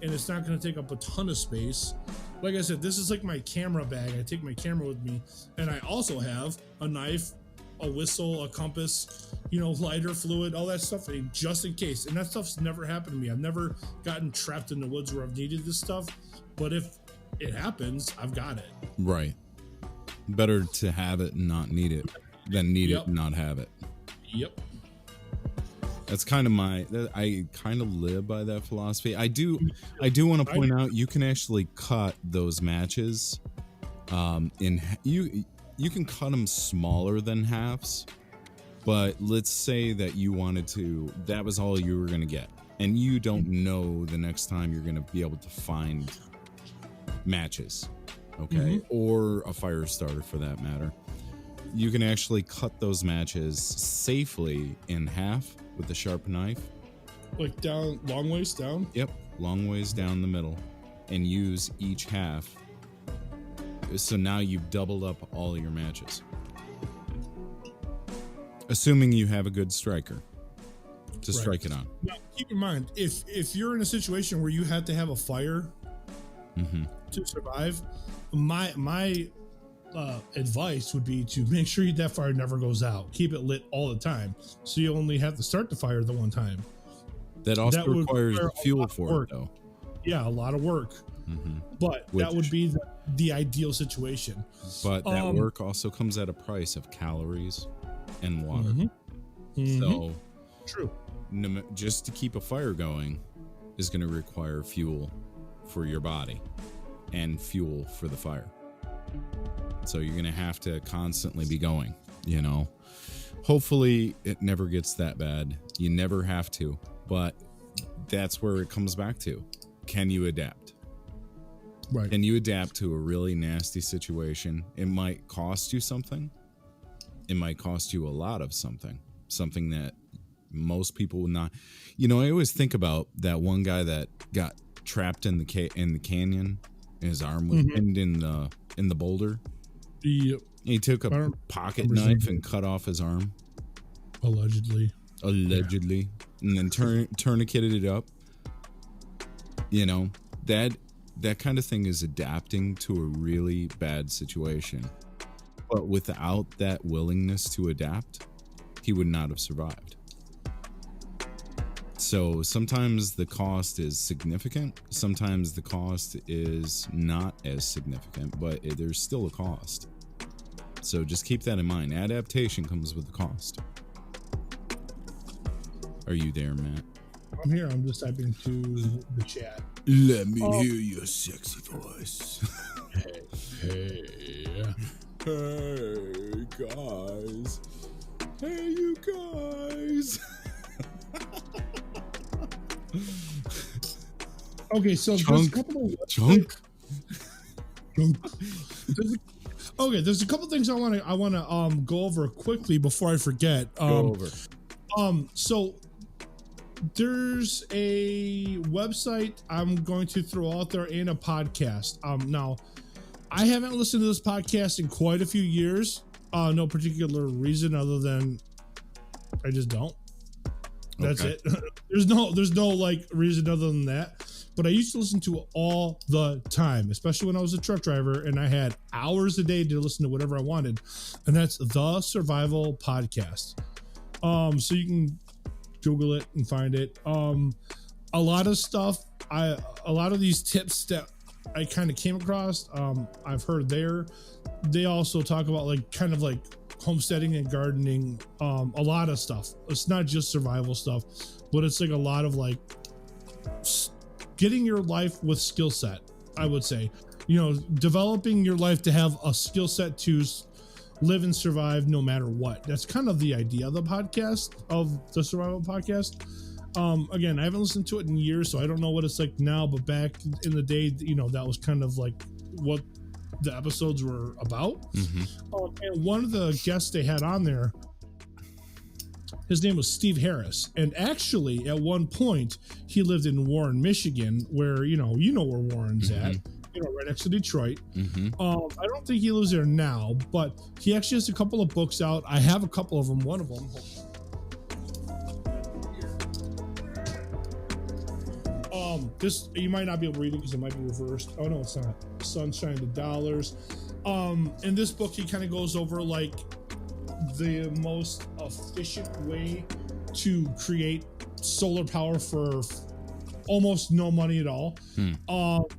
and it's not going to take up a ton of space. Like I said, this is like my camera bag. I take my camera with me, and I also have a knife, a whistle, a compass, lighter fluid, all that stuff, just in case. And that stuff's never happened to me. I've never gotten trapped in the woods where I've needed this stuff, but if it happens, I've got it. Right. Better to have it and not need it than need it and not have it. Yep. That's kind of I kind of live by that philosophy. I do want to point out, you can actually cut those matches you can cut them smaller than halves, but let's say that you wanted to, that was all you were going to get, and you don't know the next time you're going to be able to find matches, okay, or a fire starter for that matter. You can actually cut those matches safely in half with a sharp knife. Like down, long ways down? Yep, long ways down the middle, and use each half. So now you've doubled up all your matches. Assuming you have a good striker to strike it on. Now, keep in mind, if you're in a situation where you have to have a fire to survive, my advice would be to make sure that fire never goes out. Keep it lit all the time, so you only have to start the fire the one time. That also requires fuel for it, though. Yeah, a lot of work. But that would be the ideal situation. But that work also comes at a price of calories and water. So true. Just to keep a fire going is going to require fuel for your body and fuel for the fire. So you're going to have to constantly be going, Hopefully it never gets that bad. You never have to, but that's where it comes back to. Can you adapt? Right. Can you adapt to a really nasty situation? It might cost you something. It might cost you a lot of something that most people would not. I always think about that one guy that got trapped in the canyon. His arm was pinned in the boulder. Yep. He took a pocket knife and cut off his arm. Allegedly. And then tourniqueted it up. That kind of thing is adapting to a really bad situation. But without that willingness to adapt, he would not have survived. So sometimes the cost is significant. Sometimes the cost is not as significant, but there's still a cost. So just keep that in mind. Adaptation comes with a cost. Are you there, Matt? I'm here. I'm just typing to the chat. Let me hear your sexy voice. Hey, guys. Hey, you guys. Okay, so there's a couple of there's a couple things I want to go over quickly before I forget. So there's a website I'm going to throw out there and a podcast. Now, I haven't listened to this podcast in quite a few years. No particular reason other than I just don't. That's it. There's no like reason other than that. But I used to listen to it all the time, especially when I was a truck driver and I had hours a day to listen to whatever I wanted. And that's The Survival Podcast. So you can Google it and find it. A lot of stuff, a lot of these tips that I kind of came across, I've heard there. They also talk about like kind of like homesteading and gardening, a lot of stuff. It's not just survival stuff, but it's like a lot of like getting your life with skill set, I would say. Developing your life to have a skill set to live and survive no matter what. That's kind of the idea of the podcast, of The Survival Podcast. Again, I haven't listened to it in years, so I don't know what it's like now, but back in the day, that was kind of like what the episodes were about. And one of the guests they had on there, his name was Steve Harris, and actually at one point he lived in Warren, Michigan, where you know where Warren's at, right next to Detroit. I don't think he lives there now, but he actually has a couple of books out. I have a couple of them. One of them, This, you might not be able to read it because it might be reversed. Oh no, it's not. Sunshine to dollars. In this book, he kind of goes over like the most efficient way to create solar power for almost no money at all. And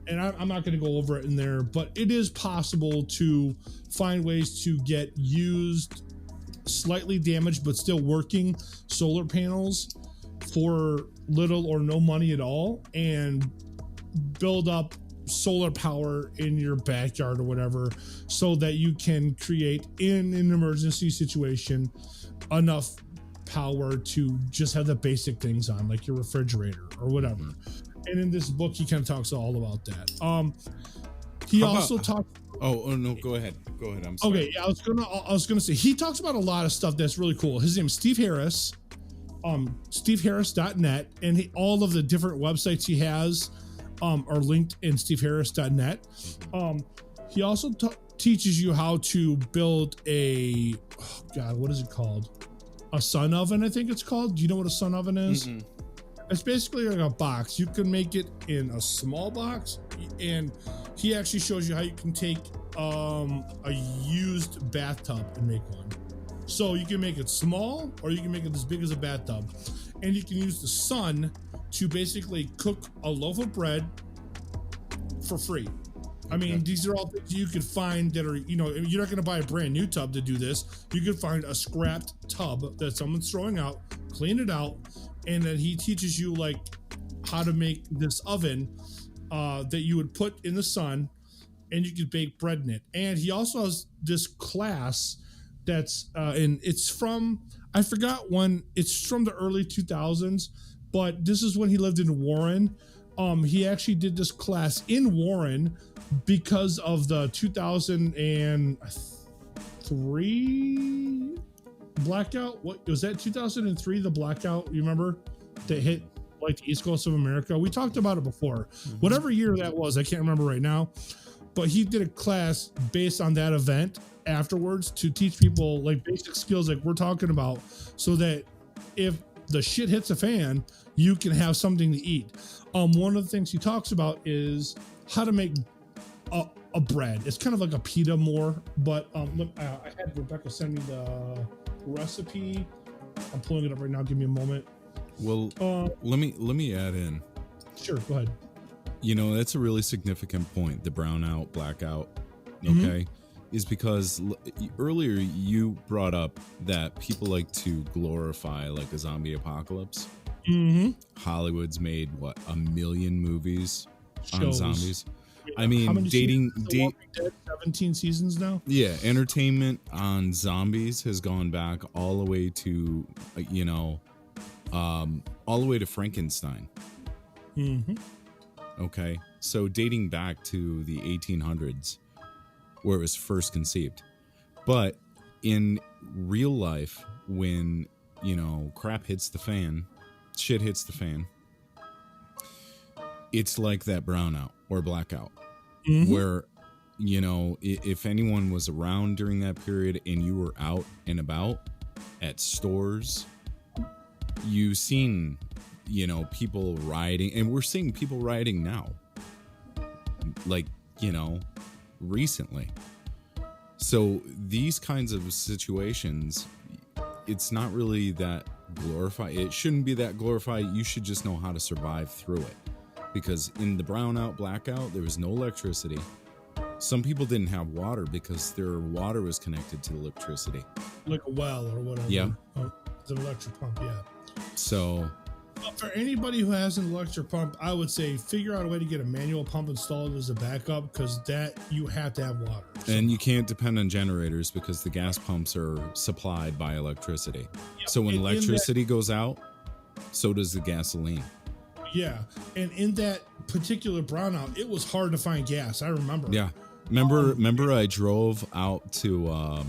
I'm not going to go over it in there, but it is possible to find ways to get used, slightly damaged but still working solar panels for little or no money at all, and build up solar power in your backyard or whatever, so that you can create, in an emergency situation, enough power to just have the basic things on, like your refrigerator or whatever. And in this book, he kind of talks all about that. He also talks. Oh no, go ahead. I'm sorry. Okay, yeah, I was gonna say he talks about a lot of stuff that's really cool. His name's Steve Harris. SteveHarris.net, and all of the different websites he has are linked in SteveHarris.net. He also teaches you how to build what is it called? A sun oven, I think it's called. Do you know what a sun oven is? Mm-hmm. It's basically like a box. You can make it in a small box, and he actually shows you how you can take a used bathtub and make one. So you can make it small, or you can make it as big as a bathtub, and you can use the sun to basically cook a loaf of bread for free. I mean, these are all things you could find that are, you're not going to buy a brand new tub to do this. You could find a scrapped tub that someone's throwing out, clean it out, and then he teaches you like how to make this oven that you would put in the sun, and you could bake bread in it. And he also has this class that's and it's from, I forgot when, it's from the early 2000s, but this is when he lived in Warren. He actually did this class in Warren because of the 2003 blackout. What was that? 2003, the blackout, you remember, that hit like the East Coast of America? We talked about it before. Whatever year that was, I can't remember right now, but he did a class based on that event afterwards to teach people like basic skills like we're talking about, so that if the shit hits a fan, you can have something to eat. One of the things he talks about is how to make a bread. It's kind of like a pita more, but I had Rebecca send me the recipe. I'm pulling it up right now. Give me a moment. Well, let me add in. Sure, go ahead. That's a really significant point. The brownout, blackout, okay, is because earlier you brought up that people like to glorify like a zombie apocalypse. Hollywood's made what, 1 million movies on zombies. I mean, dating 17 seasons now. Yeah, entertainment on zombies has gone back all the way to all the way to Frankenstein. Okay, so dating back to the 1800s, where it was first conceived. But in real life, when crap hits the fan, shit hits the fan, it's like that brownout or blackout, where if anyone was around during that period and you were out and about at stores, you've seen people rioting, and we're seeing people rioting now, like recently. So these kinds of situations, it's not really that glorified. It shouldn't be that glorified. You should just know how to survive through it, because in the brownout, blackout, there was no electricity. Some people didn't have water because their water was connected to electricity, like a well or whatever. Yeah, it's an electric pump. Yeah. So for anybody who has an electric pump, I would say figure out a way to get a manual pump installed as a backup, because that you have to have water. And you can't depend on generators because the gas pumps are supplied by electricity. Yep. So when electricity goes out, so does the gasoline. Yeah, and in that particular brownout, it was hard to find gas. I remember. Yeah, remember I drove out to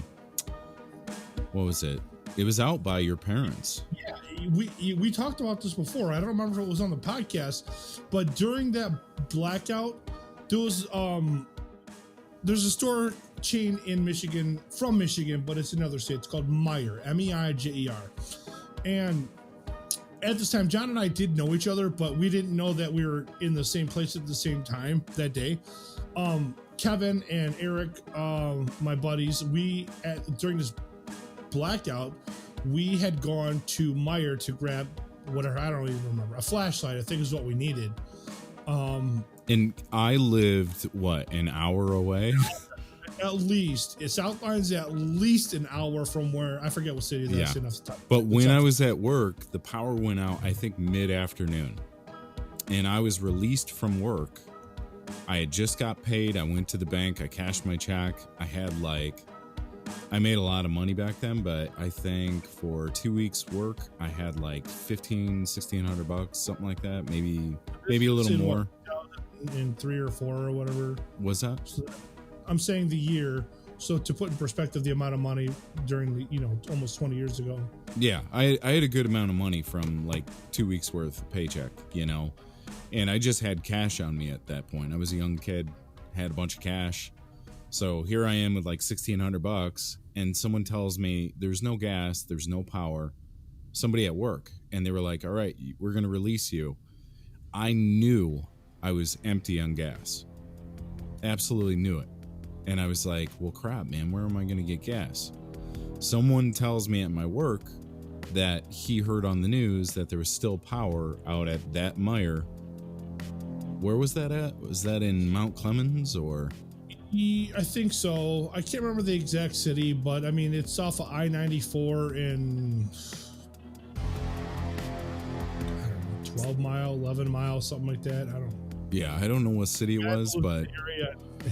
what was it? It was out by your parents. Yeah, we talked about this before. I don't remember if it was on the podcast, but during that blackout, there was there's a store chain in Michigan, but it's in another state. It's called Meijer, Meijer, and at this time, John and I did know each other, but we didn't know that we were in the same place at the same time that day. Kevin and Eric, my buddies, during this blackout, we had gone to Meijer to grab whatever, I don't even remember, a flashlight, I think is what we needed. And I lived, what, an hour away? At least. Southline's at least an hour from where, I forget what city that's in off the top. But when I was at work, the power went out, I think, mid-afternoon. And I was released from work. I had just got paid. I went to the bank. I cashed my check. I made a lot of money back then, but I think for 2 weeks work, I had like $1,600, something like that. Maybe a little more. In 3 or 4 or whatever. Was that? So I'm saying the year. So to put in perspective, the amount of money during the, almost 20 years ago. Yeah, I had a good amount of money from like 2 weeks worth of paycheck, and I just had cash on me at that point. I was a young kid, had a bunch of cash. So here I am with like $1,600, and someone tells me there's no gas, there's no power. Somebody at work, and they were like, all right, we're going to release you. I knew I was empty on gas. Absolutely knew it. And I was like, well, crap, man, where am I going to get gas? Someone tells me at my work that he heard on the news that there was still power out at that Meijer. Where was that at? Was that in Mount Clemens or? I think so. I can't remember the exact city, but I mean, it's off of I-94 in 12 mile, 11 miles, something like that. I don't know. Yeah, I don't know what city it was, but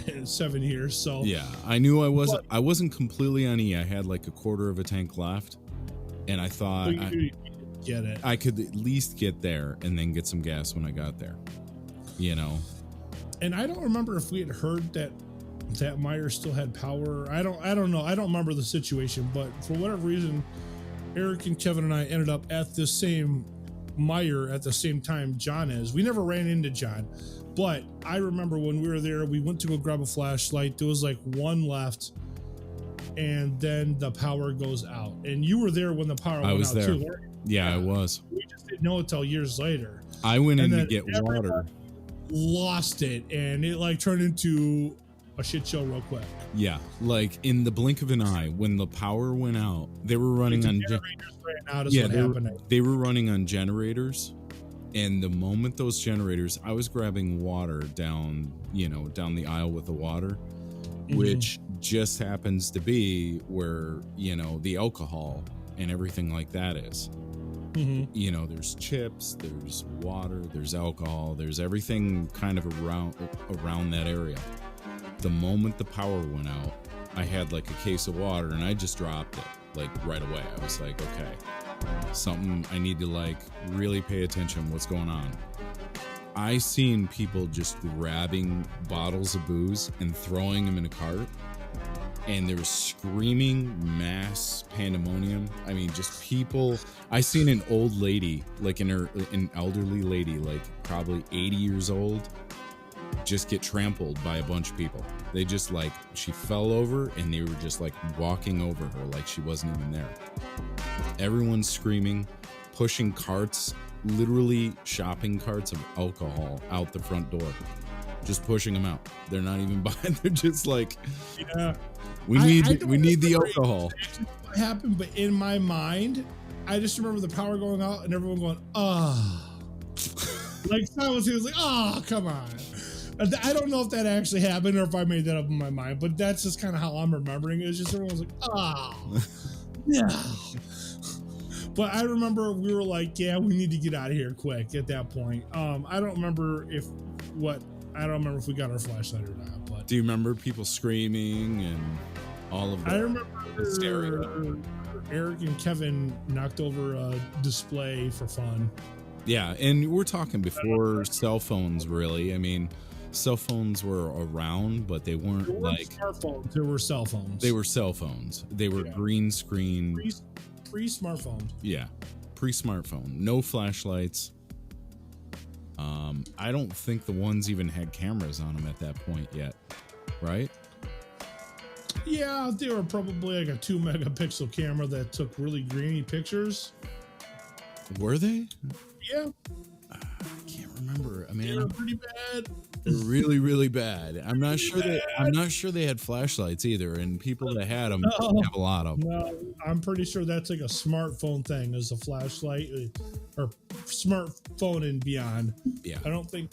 in 7 years. So yeah, I knew I wasn't completely on E. I had like a quarter of a tank left, and I thought I could at least get there and then get some gas when I got there. And I don't remember if we had heard that Meijer still had power. I don't know. I don't remember the situation, but for whatever reason, Eric and Kevin and I ended up at the same Meijer at the same time John is. We never ran into John, but I remember when we were there, we went to go grab a flashlight. There was like one left, and then the power goes out. And you were there when the power went out too. Yeah, I was. We just didn't know until years later. I went in to get water. Lost it, and it like turned into a shit show real quick. Yeah, like in the blink of an eye, when the power went out, they were running on generators. Ran out they were running on generators, and the moment those generators, I was grabbing water down the aisle with the water, which just happens to be where the alcohol and everything like that is. There's chips, there's water, there's alcohol, there's everything kind of around that area. The moment the power went out, I had like a case of water, and I just dropped it like right away. I was like, okay, something, I need to like really pay attention. What's going on? I seen people just grabbing bottles of booze and throwing them in a cart, and there was screaming, mass pandemonium. I mean, just people. I seen an old lady, like an elderly lady, like probably 80 years old, just get trampled by a bunch of people. They just like, she fell over, and they were just like walking over her like she wasn't even there. Everyone's screaming, pushing carts, literally shopping carts of alcohol out the front door, just pushing them out. They're not even buying. They're just like, yeah. We need the alcohol. What happened? But in my mind, I just remember the power going out and everyone going, like someone was like, come on. I don't know if that actually happened or if I made that up in my mind, but that's just kind of how I'm remembering it. It's just everyone was like, yeah. But I remember we were like, yeah, we need to get out of here quick at that point. I don't remember if we got our flashlight or not. But do you remember people screaming and all of that? I remember hysteria. Eric and Kevin knocked over a display for fun. Yeah, and we're talking before cell phones, really. I mean, cell phones were around, but they weren't like smartphones. There were cell phones. They were cell phones. They were green screen. Pre-smartphone. Yeah, pre-smartphone. No flashlights. I don't think the ones even had cameras on them at that point yet, right? Yeah, they were probably like a 2 megapixel camera that took really grainy pictures. Were they? Yeah. I can't remember. I mean, they were pretty bad. Really, really bad. I'm not sure they had flashlights either, and people that had them have a lot of them. No, I'm pretty sure that's like a smartphone thing, is a flashlight or smartphone and beyond. Yeah. I don't think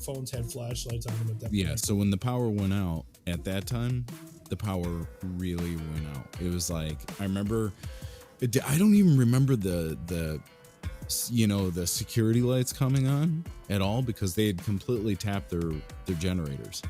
phones had flashlights on them at that point. Yeah, so when the power went out at that time, the power really went out. It was like, I remember, I don't even remember the security lights coming on at all, because they had completely tapped their generators.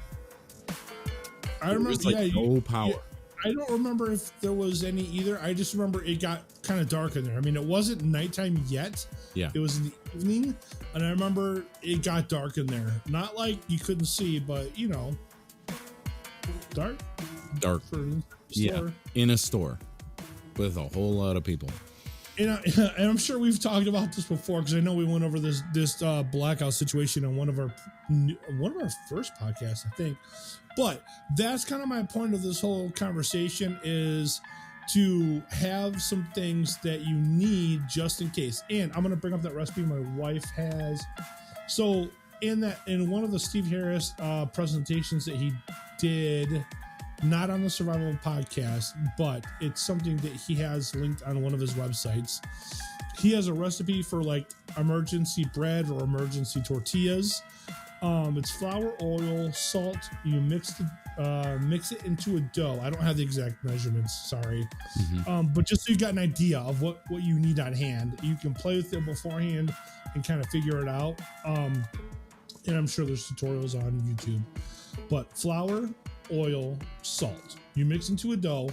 I remember, no power. Yeah, I don't remember if there was any either. I just remember it got kind of dark in there. I mean, it wasn't nighttime yet. Yeah. It was in the evening, and I remember it got dark in there. Not like you couldn't see, but dark. Dark. For a yeah. In a store with a whole lot of people. And I'm sure we've talked about this before, because I know we went over this blackout situation on one of our first podcasts, I think. But that's kind of my point of this whole conversation, is to have some things that you need just in case. And I'm going to bring up that recipe my wife has. So in one of the Steve Harris presentations that he did, not on the Survival podcast, but it's something that he has linked on one of his websites. He has a recipe for like emergency bread or emergency tortillas. It's flour, oil, salt. You mix it into a dough. I don't have the exact measurements, sorry. Mm-hmm. But just so you got an idea of what you need on hand, you can play with it beforehand and kind of figure it out. And I'm sure there's tutorials on YouTube. But flour, oil, salt. You mix into a dough,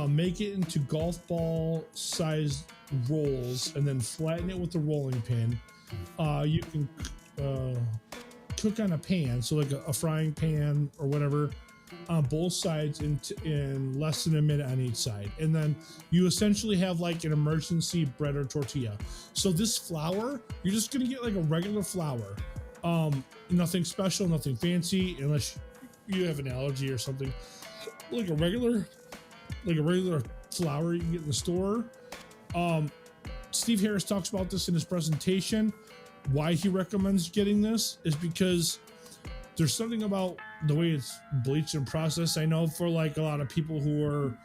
make it into golf ball sized rolls, and then flatten it with a rolling pin. You can cook on a pan, so like a frying pan or whatever, on both sides in less than a minute on each side. And then you essentially have like an emergency bread or tortilla. So this flour, you're just gonna get like a regular flour. Nothing special, nothing fancy, unless you have an allergy or something. Like a regular flour you can get in the store. Steve Harris talks about this in his presentation. Why he recommends getting this is because there's something about the way it's bleached and processed. I know for like a lot of people who are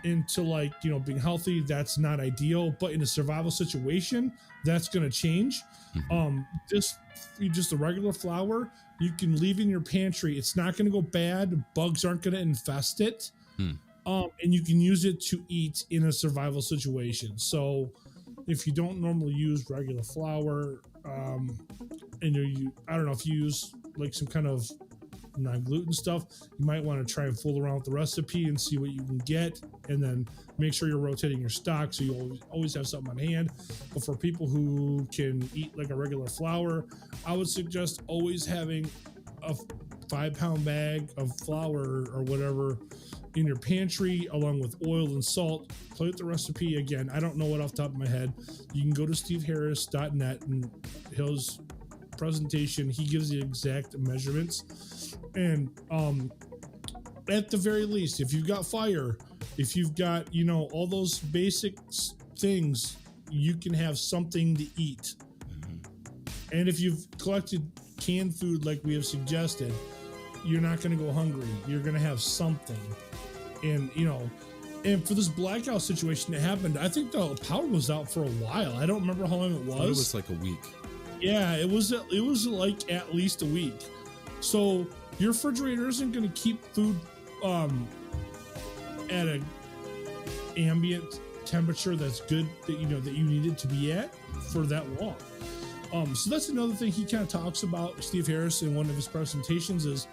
into like, being healthy, that's not ideal, but in a survival situation, that's going to change. Just a regular flour, you can leave in your pantry. It's not going to go bad. Bugs aren't going to infest it. And you can use it to eat in a survival situation. So if you don't normally use regular flour, and I don't know if you use like some kind of non-gluten stuff, you might want to try and fool around with the recipe and see what you can get, and then make sure you're rotating your stock so you always have something on hand. But for people who can eat like a regular flour, I would suggest always having a 5-pound bag of flour or whatever in your pantry, along with oil and salt. Play with the recipe. Again, I don't know it off the top of my head. You can go to steveharris.net, and his presentation, he gives the exact measurements. And at the very least, if you've got fire, if you've got all those basic things, you can have something to eat. And if you've collected canned food like we have suggested, you're not going to go hungry. You're going to have something. And and for this blackout situation that happened, I think the power was out for a while. I don't remember how long it was. It was like a week. Yeah, it was like at least a week. So your refrigerator isn't going to keep food at an ambient temperature that's good, that that you need it to be at for that long. So that's another thing he kind of talks about, Steve Harris, in one of his presentations, is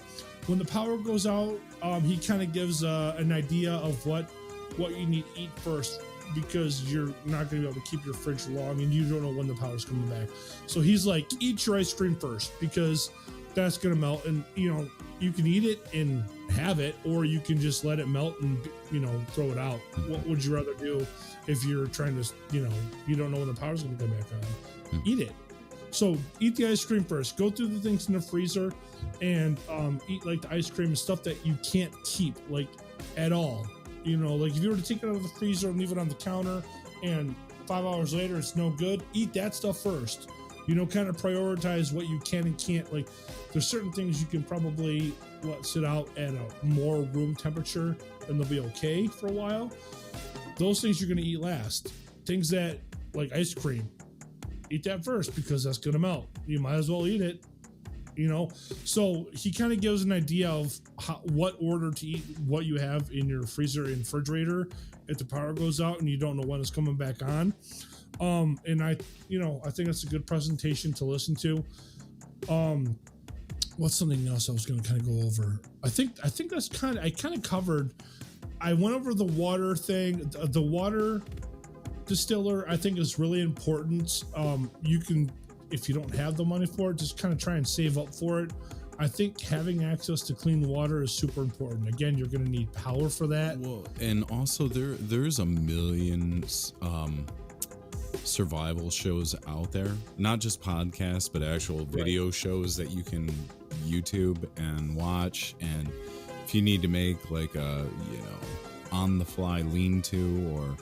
when the power goes out, he kind of gives an idea of what you need to eat first, because you're not going to be able to keep your fridge long and you don't know when the power's coming back. So he's like, eat your ice cream first, because that's going to melt, and you can eat it and have it, or you can just let it melt and throw it out. What would you rather do if you're trying to you don't know when the power's going to come back on? Eat it. So eat the ice cream first. Go through the things in the freezer and eat like the ice cream and stuff that you can't keep like at all. Like if you were to take it out of the freezer and leave it on the counter and 5 hours later, it's no good. Eat that stuff first. You know, kind of prioritize what you can and can't. Like, there's certain things you can probably sit out at a more room temperature and they'll be okay for a while. Those things you're going to eat last. Things that, like ice cream, eat that first because that's going to melt. You might as well eat it, you know? So he kind of gives an idea of what order to eat what you have in your freezer and refrigerator if the power goes out and you don't know when it's coming back on. And I think that's a good presentation to listen to. What's something else I was going to kind of go over? I think that's I kind of covered. I went over the water thing. The water distiller, I think, is really important. You can, if you don't have the money for it, just kind of try and save up for it. I think having access to clean water is super important. Again, you're going to need power for that. Well, and also there's a million survival shows out there, not just podcasts, but actual video shows that you can YouTube and watch. And if you need to make like a, on the fly lean-to, or,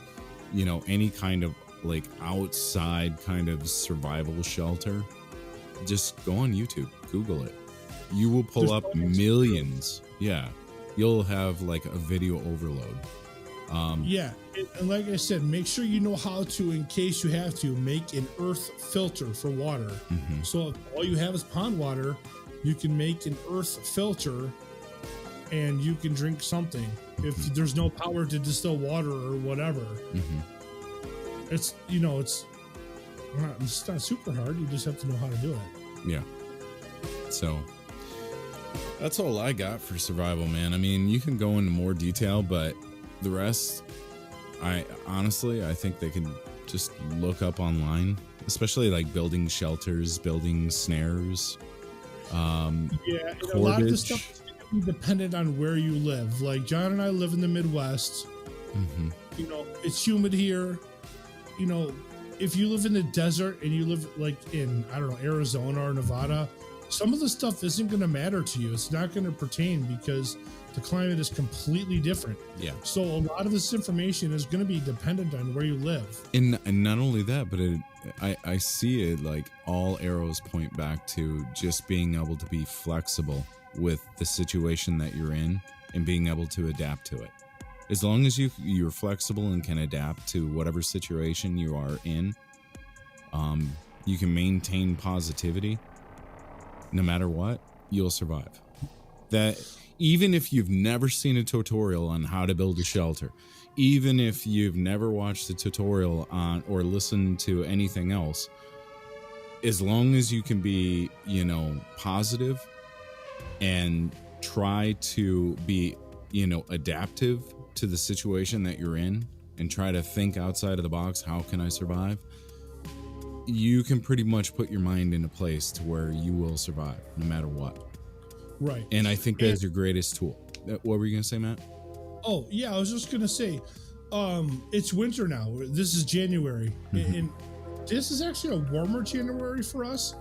any kind of like outside kind of survival shelter, just go on YouTube, Google it. You will pull up millions. Yeah. You'll have like a video overload. And like I said, make sure you know how to, in case you have to, make an earth filter for water. Mm-hmm. So if all you have is pond water, you can make an earth filter and you can drink something. Mm-hmm. If there's no power to distill water or whatever, it's not super hard. You just have to know how to do it. Yeah. So that's all I got for survival, man. I mean, you can go into more detail, but the rest, I think they can just look up online, especially like building shelters, building snares. A lot of the stuff is going to be dependent on where you live. Like John and I live in the Midwest. Mm-hmm. It's humid here. If you live in the desert and you live like in, I don't know, Arizona or Nevada, some of the stuff isn't going to matter to you. It's not going to pertain because the climate is completely different. Yeah. So a lot of this information is going to be dependent on where you live. And not only that, but I see it like all arrows point back to just being able to be flexible with the situation that you're in and being able to adapt to it. As long as you're flexible and can adapt to whatever situation you are in, you can maintain positivity. No matter what, you'll survive. That even if you've never seen a tutorial on how to build a shelter, even if you've never watched a tutorial on or listened to anything else, as long as you can be, positive and try to be, adaptive to the situation that you're in and try to think outside of the box, how can I survive? You can pretty much put your mind in a place to where you will survive no matter what. Right. And I think that's your greatest tool. What were you going to say, Matt? Oh, yeah, I was just going to say, it's winter now. This is January. Mm-hmm. And this is actually a warmer January for us.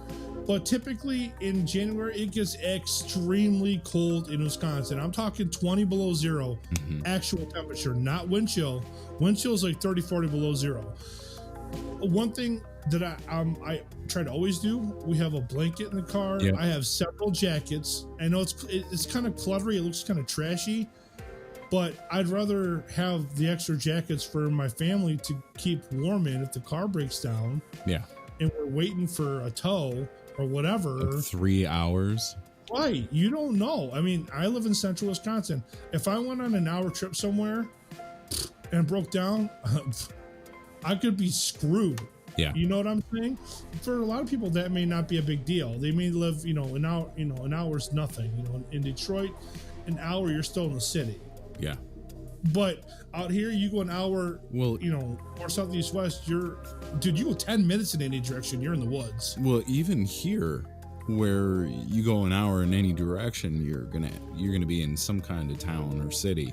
But typically in January, it gets extremely cold in Wisconsin. I'm talking 20 below zero actual temperature, not wind chill. Wind chill is like 30, 40 below zero. One thing that I try to always do, we have a blanket in the car. Yep. I have several jackets. I know it's kind of cluttery. It looks kind of trashy, but I'd rather have the extra jackets for my family to keep warm in if the car breaks down. Yeah. And we're waiting for a tow or whatever. Like 3 hours. Right. You don't know. I mean, I live in central Wisconsin. If I went on an hour trip somewhere and broke down, I could be screwed. Yeah. You know what I'm saying? For a lot of people, that may not be a big deal. They may live, an hour, an hour's nothing. In Detroit, an hour, you're still in the city. Yeah. But out here, you go an hour, or south, east, west, you go 10 minutes in any direction, you're in the woods. Well, even here, where you go an hour in any direction, you're gonna be in some kind of town or city.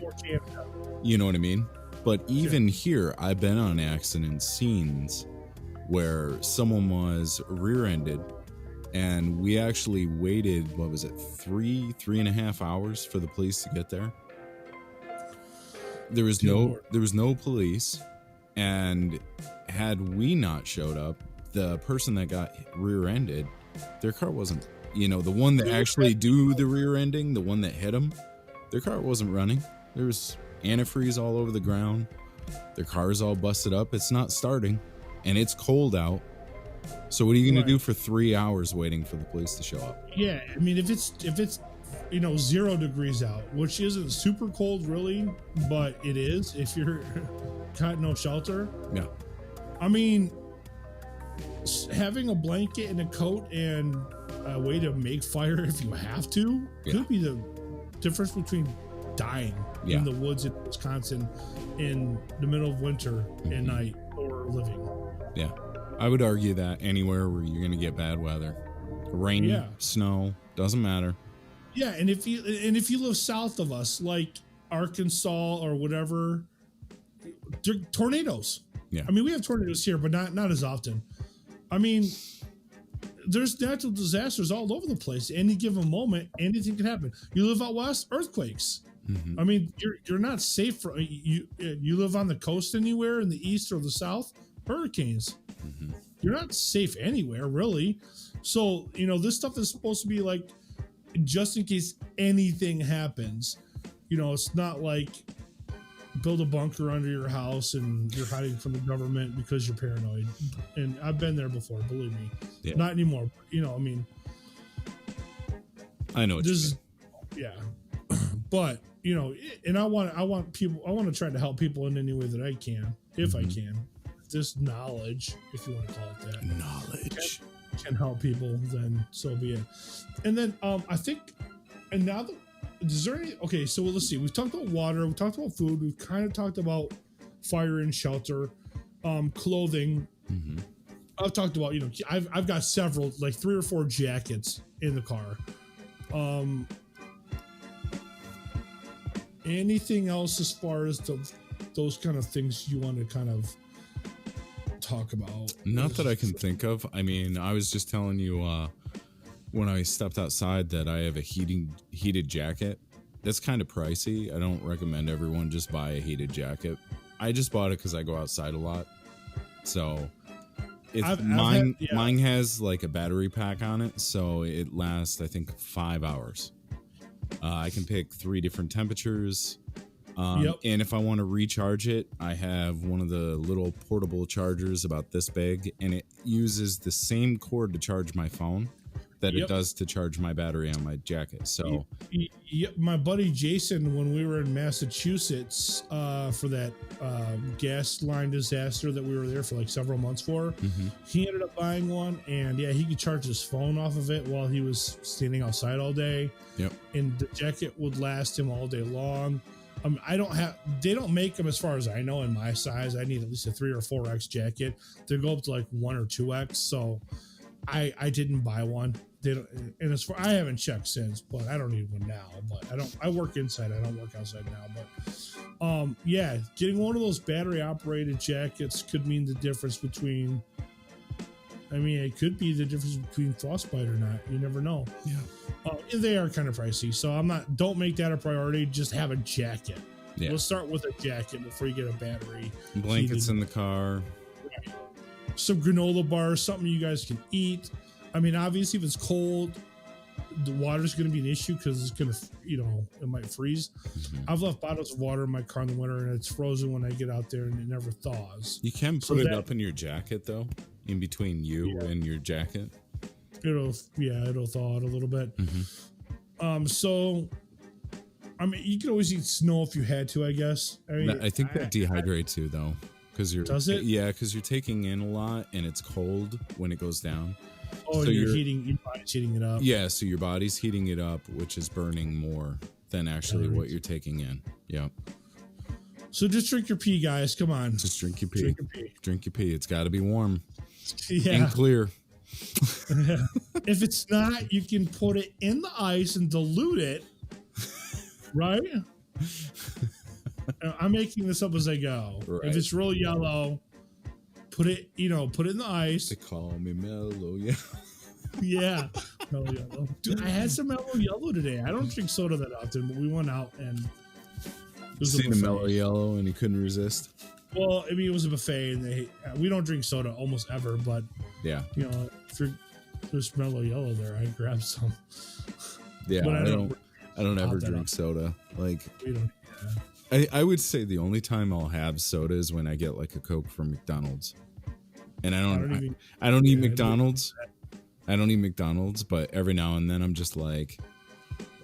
You know what I mean? But even here, I've been on accident scenes where someone was rear-ended, and we actually waited, 3.5 hours for the police to get there. There was no police, and had we not showed up, the person that got rear-ended, their car wasn't, the one that actually do the rear-ending, the one that hit them, their car wasn't running. There was antifreeze all over the ground. Their car's all busted up. It's not starting, and it's cold out. So what are you going to do for 3 hours waiting for the police to show up? Yeah, I mean, if it's 0 degrees out, which isn't super cold really, but it is if you're got no shelter. Yeah. I mean, having a blanket and a coat and a way to make fire if you have to could be the difference between dying in the woods in Wisconsin in the middle of winter at night or living. Yeah. I would argue that anywhere where you're going to get bad weather, rain, snow, doesn't matter. Yeah, and if you live south of us, like Arkansas or whatever, tornadoes. Yeah. I mean, we have tornadoes here, but not as often. I mean, there's natural disasters all over the place. Any given moment, anything can happen. You live out west, earthquakes. I mean, you're not safe for you live on the coast anywhere in the east or the south, hurricanes. You're not safe anywhere, really. So, this stuff is supposed to be like just in case anything happens. It's not like build a bunker under your house and you're hiding from the government because you're paranoid. And I've been there before, believe me. Yeah. Not anymore. I mean, I know this is, but and I want to try to help people in any way that I can, if I can. This knowledge, if you want to call it that, knowledge can help people, then so be it. And then I think, and now that is there any, okay, so let's see, we've talked about water, we've talked about food, we've kind of talked about fire and shelter, clothing. I've talked about, I've got several, like 3 or 4 jackets in the car. Anything else as far as those kind of things you want to kind of talk about? Not that I can think of. I mean, I was just telling you when I stepped outside that I have a heated jacket. That's kind of pricey. I don't recommend everyone just buy a heated jacket. I just bought it because I go outside a lot. So mine has like a battery pack on it, so it lasts I think 5 hours. I can pick 3 different temperatures. And if I want to recharge it, I have one of the little portable chargers about this big, and it uses the same cord to charge my phone that it does to charge my battery on my jacket. So my buddy Jason, when we were in Massachusetts for that gas line disaster that we were there for like several months for, he ended up buying one, and he could charge his phone off of it while he was standing outside all day. And the jacket would last him all day long. They don't make them, as far as I know, in my size. I need at least a 3 or 4X jacket. They go up to like 1 or 2X. So I didn't buy one. They don't, and as far, I haven't checked since, but I don't need one now. But I work inside. I don't work outside now. But getting one of those battery operated jackets could mean the difference between. I mean, it could be the difference between frostbite or not. You never know. They are kind of pricey, so don't make that a priority. Just have a jacket. Let's start with a jacket before you get a battery. Blankets in the car. Some granola bars, something you guys can eat. I mean, obviously, if it's cold, the water's going to be an issue because it's going to, it might freeze. I've left bottles of water in my car in the winter, and it's frozen when I get out there, and it never thaws. You can put it up in your jacket, though, in between you and your jacket. It'll thaw out a little bit. So, I mean, you could always eat snow if you had to, I guess. I mean, I think that dehydrates you, though. Does it? Yeah, because you're taking in a lot, and it's cold when it goes down. Oh, so your body's heating it up. Yeah, so your body's heating it up, which is burning more than actually what you're taking in. Yep. So just drink your pee, guys. Come on. Just drink your pee. Drink your pee. It's got to be warm. Yeah. And clear. If it's not, you can put it in the ice and dilute it. Right? I'm making this up as I go. Right. If it's real yellow, put it in the ice. They call me Mellow Yellow. Yeah. Mellow Yellow. Dude, I had some Mellow Yellow today. I don't drink soda that often, but we went out and seen a Mellow Yellow and he couldn't resist. Well, I mean, it was a buffet, and we don't drink soda almost ever, but yeah, if there's Mellow Yellow there, I grab some. Yeah, but I don't ever drink soda. Like, we don't. I would say the only time I'll have soda is when I get like a Coke from McDonald's, and I don't eat McDonald's. I don't eat McDonald's, but every now and then I'm just like,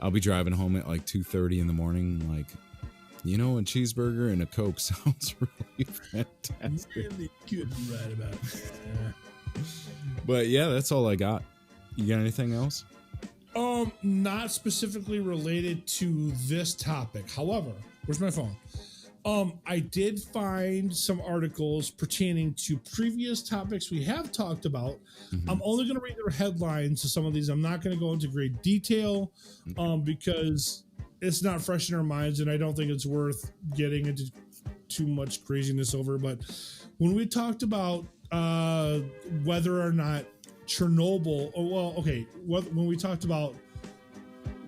I'll be driving home at like 2:30 in the morning, like, a cheeseburger and a Coke sounds really fantastic. Really good, right about that. But yeah, that's all I got. You got anything else? Not specifically related to this topic. However, where's my phone? I did find some articles pertaining to previous topics we have talked about. Mm-hmm. I'm only going to read their headlines to some of these. I'm not going to go into great detail, because it's not fresh in our minds, and I don't think it's worth getting into too much craziness over. But when we talked about whether or not Chernobyl, when we talked about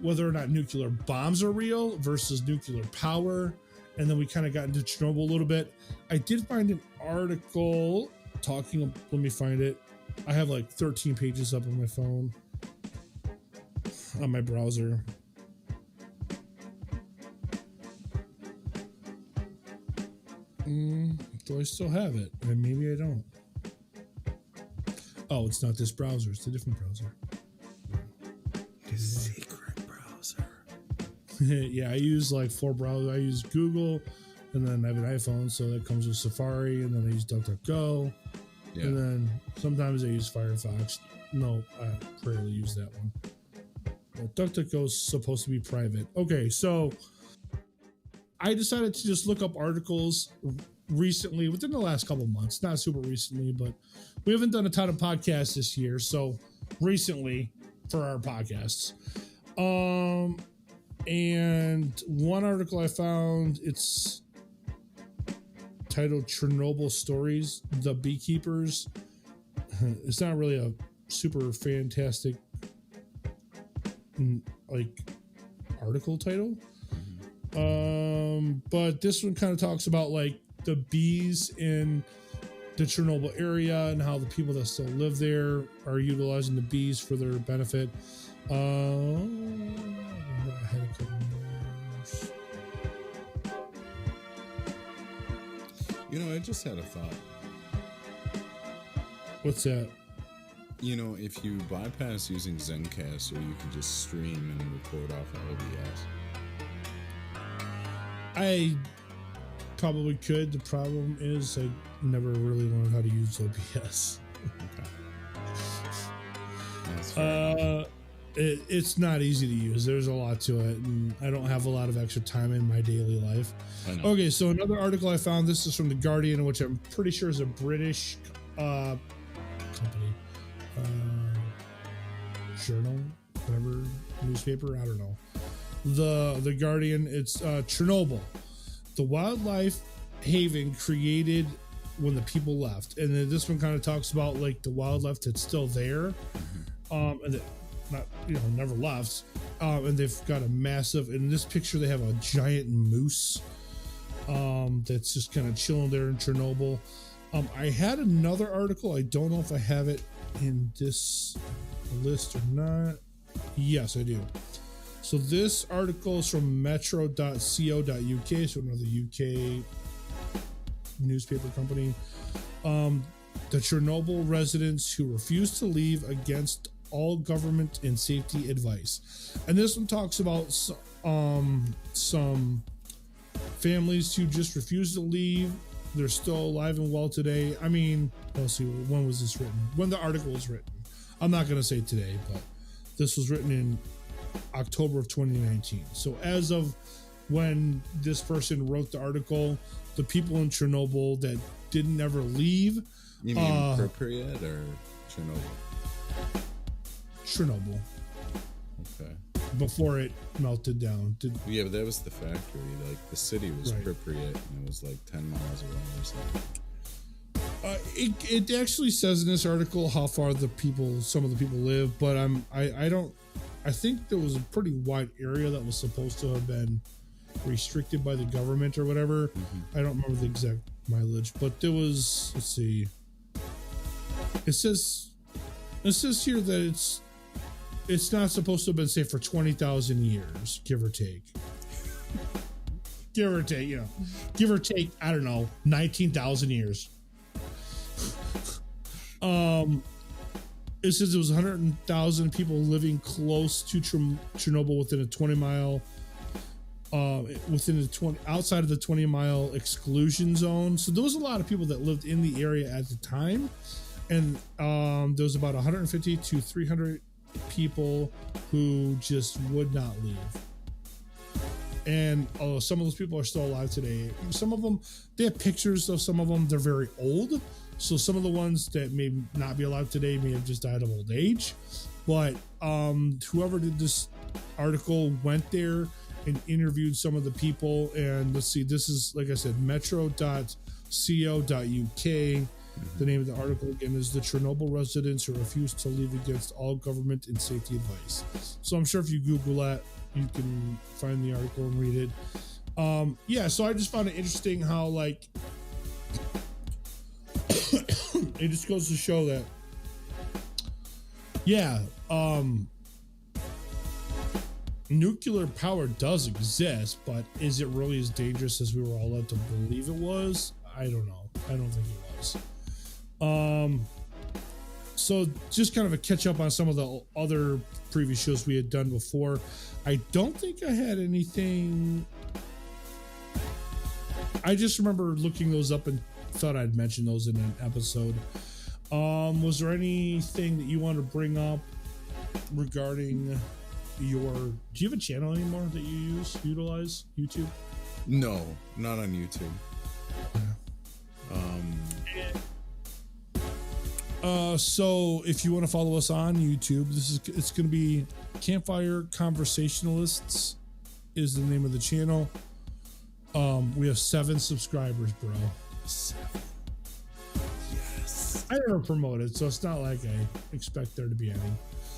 whether or not nuclear bombs are real versus nuclear power, and then we kind of got into Chernobyl a little bit, I did find an article talking, let me find it. I have like 13 pages up on my phone, on my browser. Do I still have it? And maybe I don't. Oh, it's not this browser. It's a different browser. The secret browser. Yeah, I use like 4 browsers. I use Google, and then I have an iPhone, so that comes with Safari, and then I use DuckDuckGo, and then sometimes I use Firefox. No, I rarely use that one. But DuckDuckGo is supposed to be private. Okay, so I decided to just look up articles recently, within the last couple months, not super recently, but we haven't done a ton of podcasts this year, so recently for our podcasts. And one article I found, it's titled Chernobyl Stories, The Beekeepers. It's not really a super fantastic like article title. But this one kind of talks about like the bees in the Chernobyl area and how the people that still live there are utilizing the bees for their benefit. I just had a thought. What's that? If you bypass using Zencastr, you can just stream and record off of OBS. I probably could. The problem is I never really learned how to use OBS. Okay. That's fair. It's not easy to use. There's a lot to it, and I don't have a lot of extra time in my daily life. Okay, so another article I found, this is from The Guardian, which I'm pretty sure is a British company. Journal, whatever, newspaper, I don't know. The Guardian, it's Chernobyl, the wildlife haven created when the people left. And then this one kind of talks about like the wildlife that's still there, and that never left. And they've got a massive, in this picture they have a giant moose that's just kind of chilling there in Chernobyl. I had another article, I don't know if I have it in this list or not. Yes, I do. So this article is from metro.co.uk, so another UK newspaper company. The Chernobyl residents who refused to leave against all government and safety advice. And this one talks about some families who just refused to leave. They're still alive and well today. I mean, let's see, when was this written? When the article was written. I'm not going to say today, but this was written in October of 2019. So as of when this person wrote the article, the people in Chernobyl that didn't ever leave. You mean Pripyat or Chernobyl? Chernobyl. Okay. Before it melted down. Yeah, but that was the factory. Like the city was Pripyat, and it was like 10 miles away or something. It actually says in this article how far some of the people live, but I think there was a pretty wide area that was supposed to have been restricted by the government or whatever. I don't remember the exact mileage, but there was, let's see, it says here that it's not supposed to have been safe for 20,000 years, give or take. Give or take, I don't know, 19,000 years. It says it was 100,000 people living close to Chernobyl within a 20-mile, outside of the 20-mile exclusion zone. So there was a lot of people that lived in the area at the time, and there was about 150 to 300 people who just would not leave. And some of those people are still alive today. Some of them, they have pictures of some of them. They're very old. So some of the ones that may not be alive today may have just died of old age. But whoever did this article went there and interviewed some of the people. And let's see, this is, like I said, metro.co.uk. The name of the article again is "The Chernobyl Residents Who Refuse to Leave Against All Government and Safety Advice." So I'm sure if you Google that, you can find the article and read it. Yeah, so I just found it interesting how, like, it just goes to show that, yeah, nuclear power does exist, but is it really as dangerous as we were all led to believe it was? I don't know. I don't think it was. So just kind of a catch up on some of the other previous shows we had done before. I don't think I had anything. I just remember looking those up and thought I'd mention those in an episode. Was there anything that you want to bring up regarding your, do you have a channel anymore that you utilize YouTube? No, not on YouTube. So if you want to follow us on YouTube, it's going to be Campfire Conversationalists is the name of the channel. We have 7 subscribers, bro. 7. Yes. I never promote it, so it's not like I expect there to be any.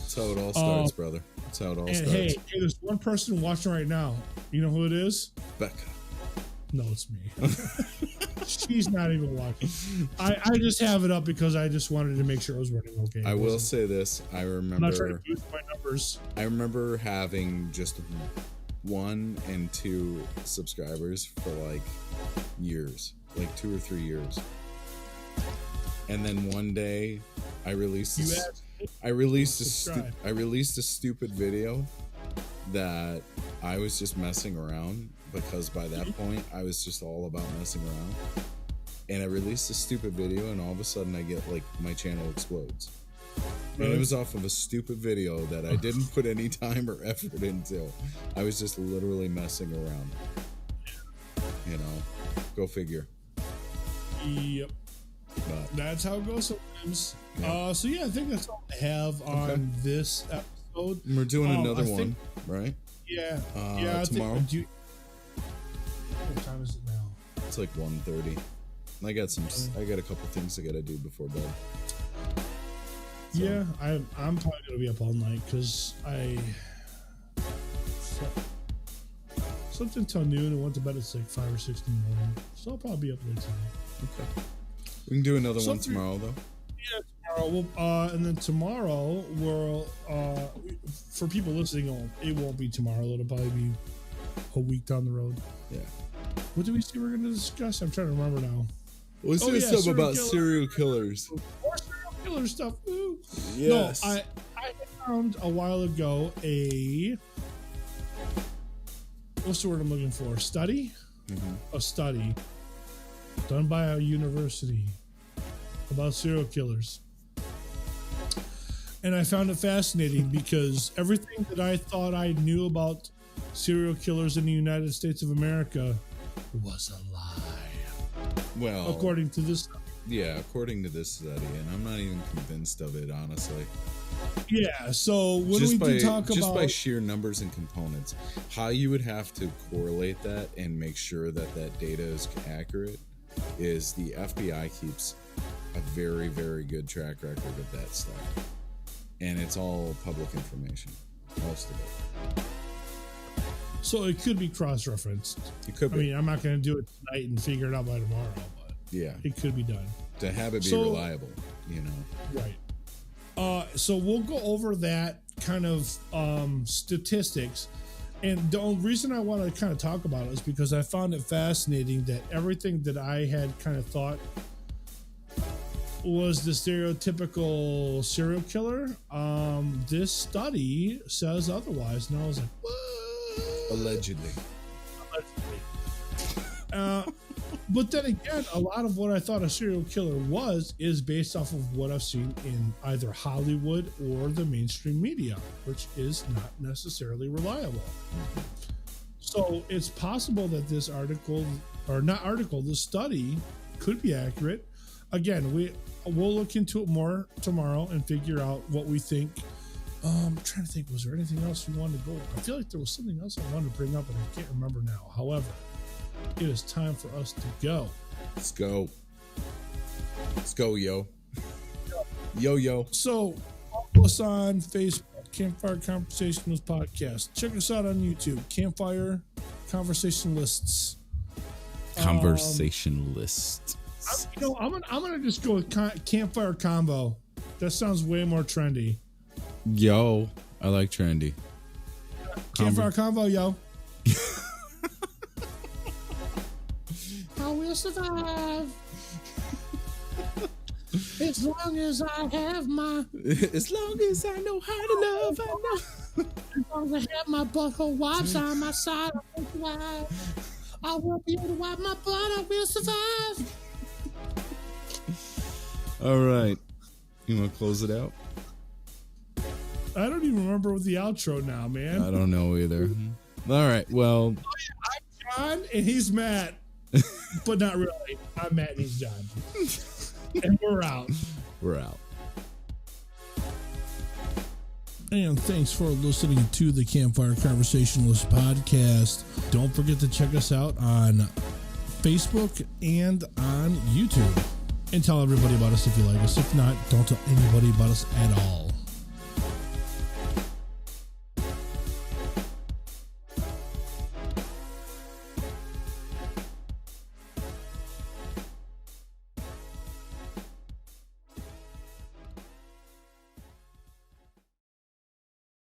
That's how it all starts, brother. That's how it all starts. Hey, there's one person watching right now. You know who it is? Becca. No, it's me. She's not even watching. I just have it up because I just wanted to make sure it was running okay. I will say this. I remember. I'm not trying to boost my numbers. I remember having just 1 and 2 subscribers for like years, like 2 or 3 years. And then one day, I released a stupid video that I was just messing around, because by that point I was just all about messing around. And I released a stupid video, and all of a sudden I get, like, my channel explodes. And it was off of a stupid video that I didn't put any time or effort into. I was just literally messing around. You know, go figure. Yep. But that's how it goes sometimes. Yeah. So yeah, I think that's all I have on this episode. We're doing another one, right? Yeah. Tomorrow. What time is it now? It's like 1:30. I got a couple things I gotta do before bed. So. Yeah, I'm probably gonna be up all night because I slept until noon and went to bed at like 5 or 6 in the morning. So I'll probably be up late tonight. Okay. We can do another one tomorrow, though. Yeah, tomorrow. And then tomorrow, we'll for people listening, it won't be tomorrow. It'll probably be a week down the road. Yeah. What did we say we're going to discuss? I'm trying to remember now. Let's do something about serial killers. More serial killer stuff. Ooh. Yes. No, I found a while ago what's the word I'm looking for? Study? Mm-hmm. A study done by a university about serial killers. And I found it fascinating because everything that I thought I knew about serial killers in the United States of America was a lie. Well, according to this study. Yeah, according to this study, and I'm not even convinced of it, honestly. Yeah, so when we talk about... Just by sheer numbers and components, how you would have to correlate that and make sure that that data is accurate is the FBI keeps a very, very good track record of that stuff. And it's all public information, most of it. So it could be cross-referenced. It could be. I mean, I'm not going to do it tonight and figure it out by tomorrow, but... Yeah. It could be done. To have it be reliable, you know. Right. So we'll go over that kind of statistics. And the only reason I want to kind of talk about it is because I found it fascinating that everything that I had kind of thought was the stereotypical serial killer, this study says otherwise. And I was like, what? Allegedly. But then again, a lot of what I thought a serial killer is based off of what I've seen in either Hollywood or the mainstream media, which is not necessarily reliable. So it's possible that this this study could be accurate. Again, we'll look into it more tomorrow and figure out what we think. I'm trying to think, was there anything else we wanted to go over? I feel like there was something else I wanted to bring up, and I can't remember now. However, it is time for us to go. Let's go. Let's go, yo. Yo. So, follow us on Facebook, Campfire Conversationalists Podcast. Check us out on YouTube, Campfire Conversationalists. Conversationalists. I'm gonna just go with Campfire Combo. That sounds way more trendy. Yo, I like trendy. Campfire Combo, yo. I will survive as long as I have as long as I know how to love, I know. As long as I have my butthole wipes on my side, I will survive. I will be able to wipe my butt, I will survive. All right. You want to close it out? I don't even remember the outro now, man. I don't know either. All right. Well, I'm John and he's Matt. But not really. I'm Matt and he's John. And we're out. We're out. And thanks for listening to the Campfire Conversationalist Podcast. Don't forget to check us out on Facebook and on YouTube. And tell everybody about us if you like us. If not, don't tell anybody about us at all.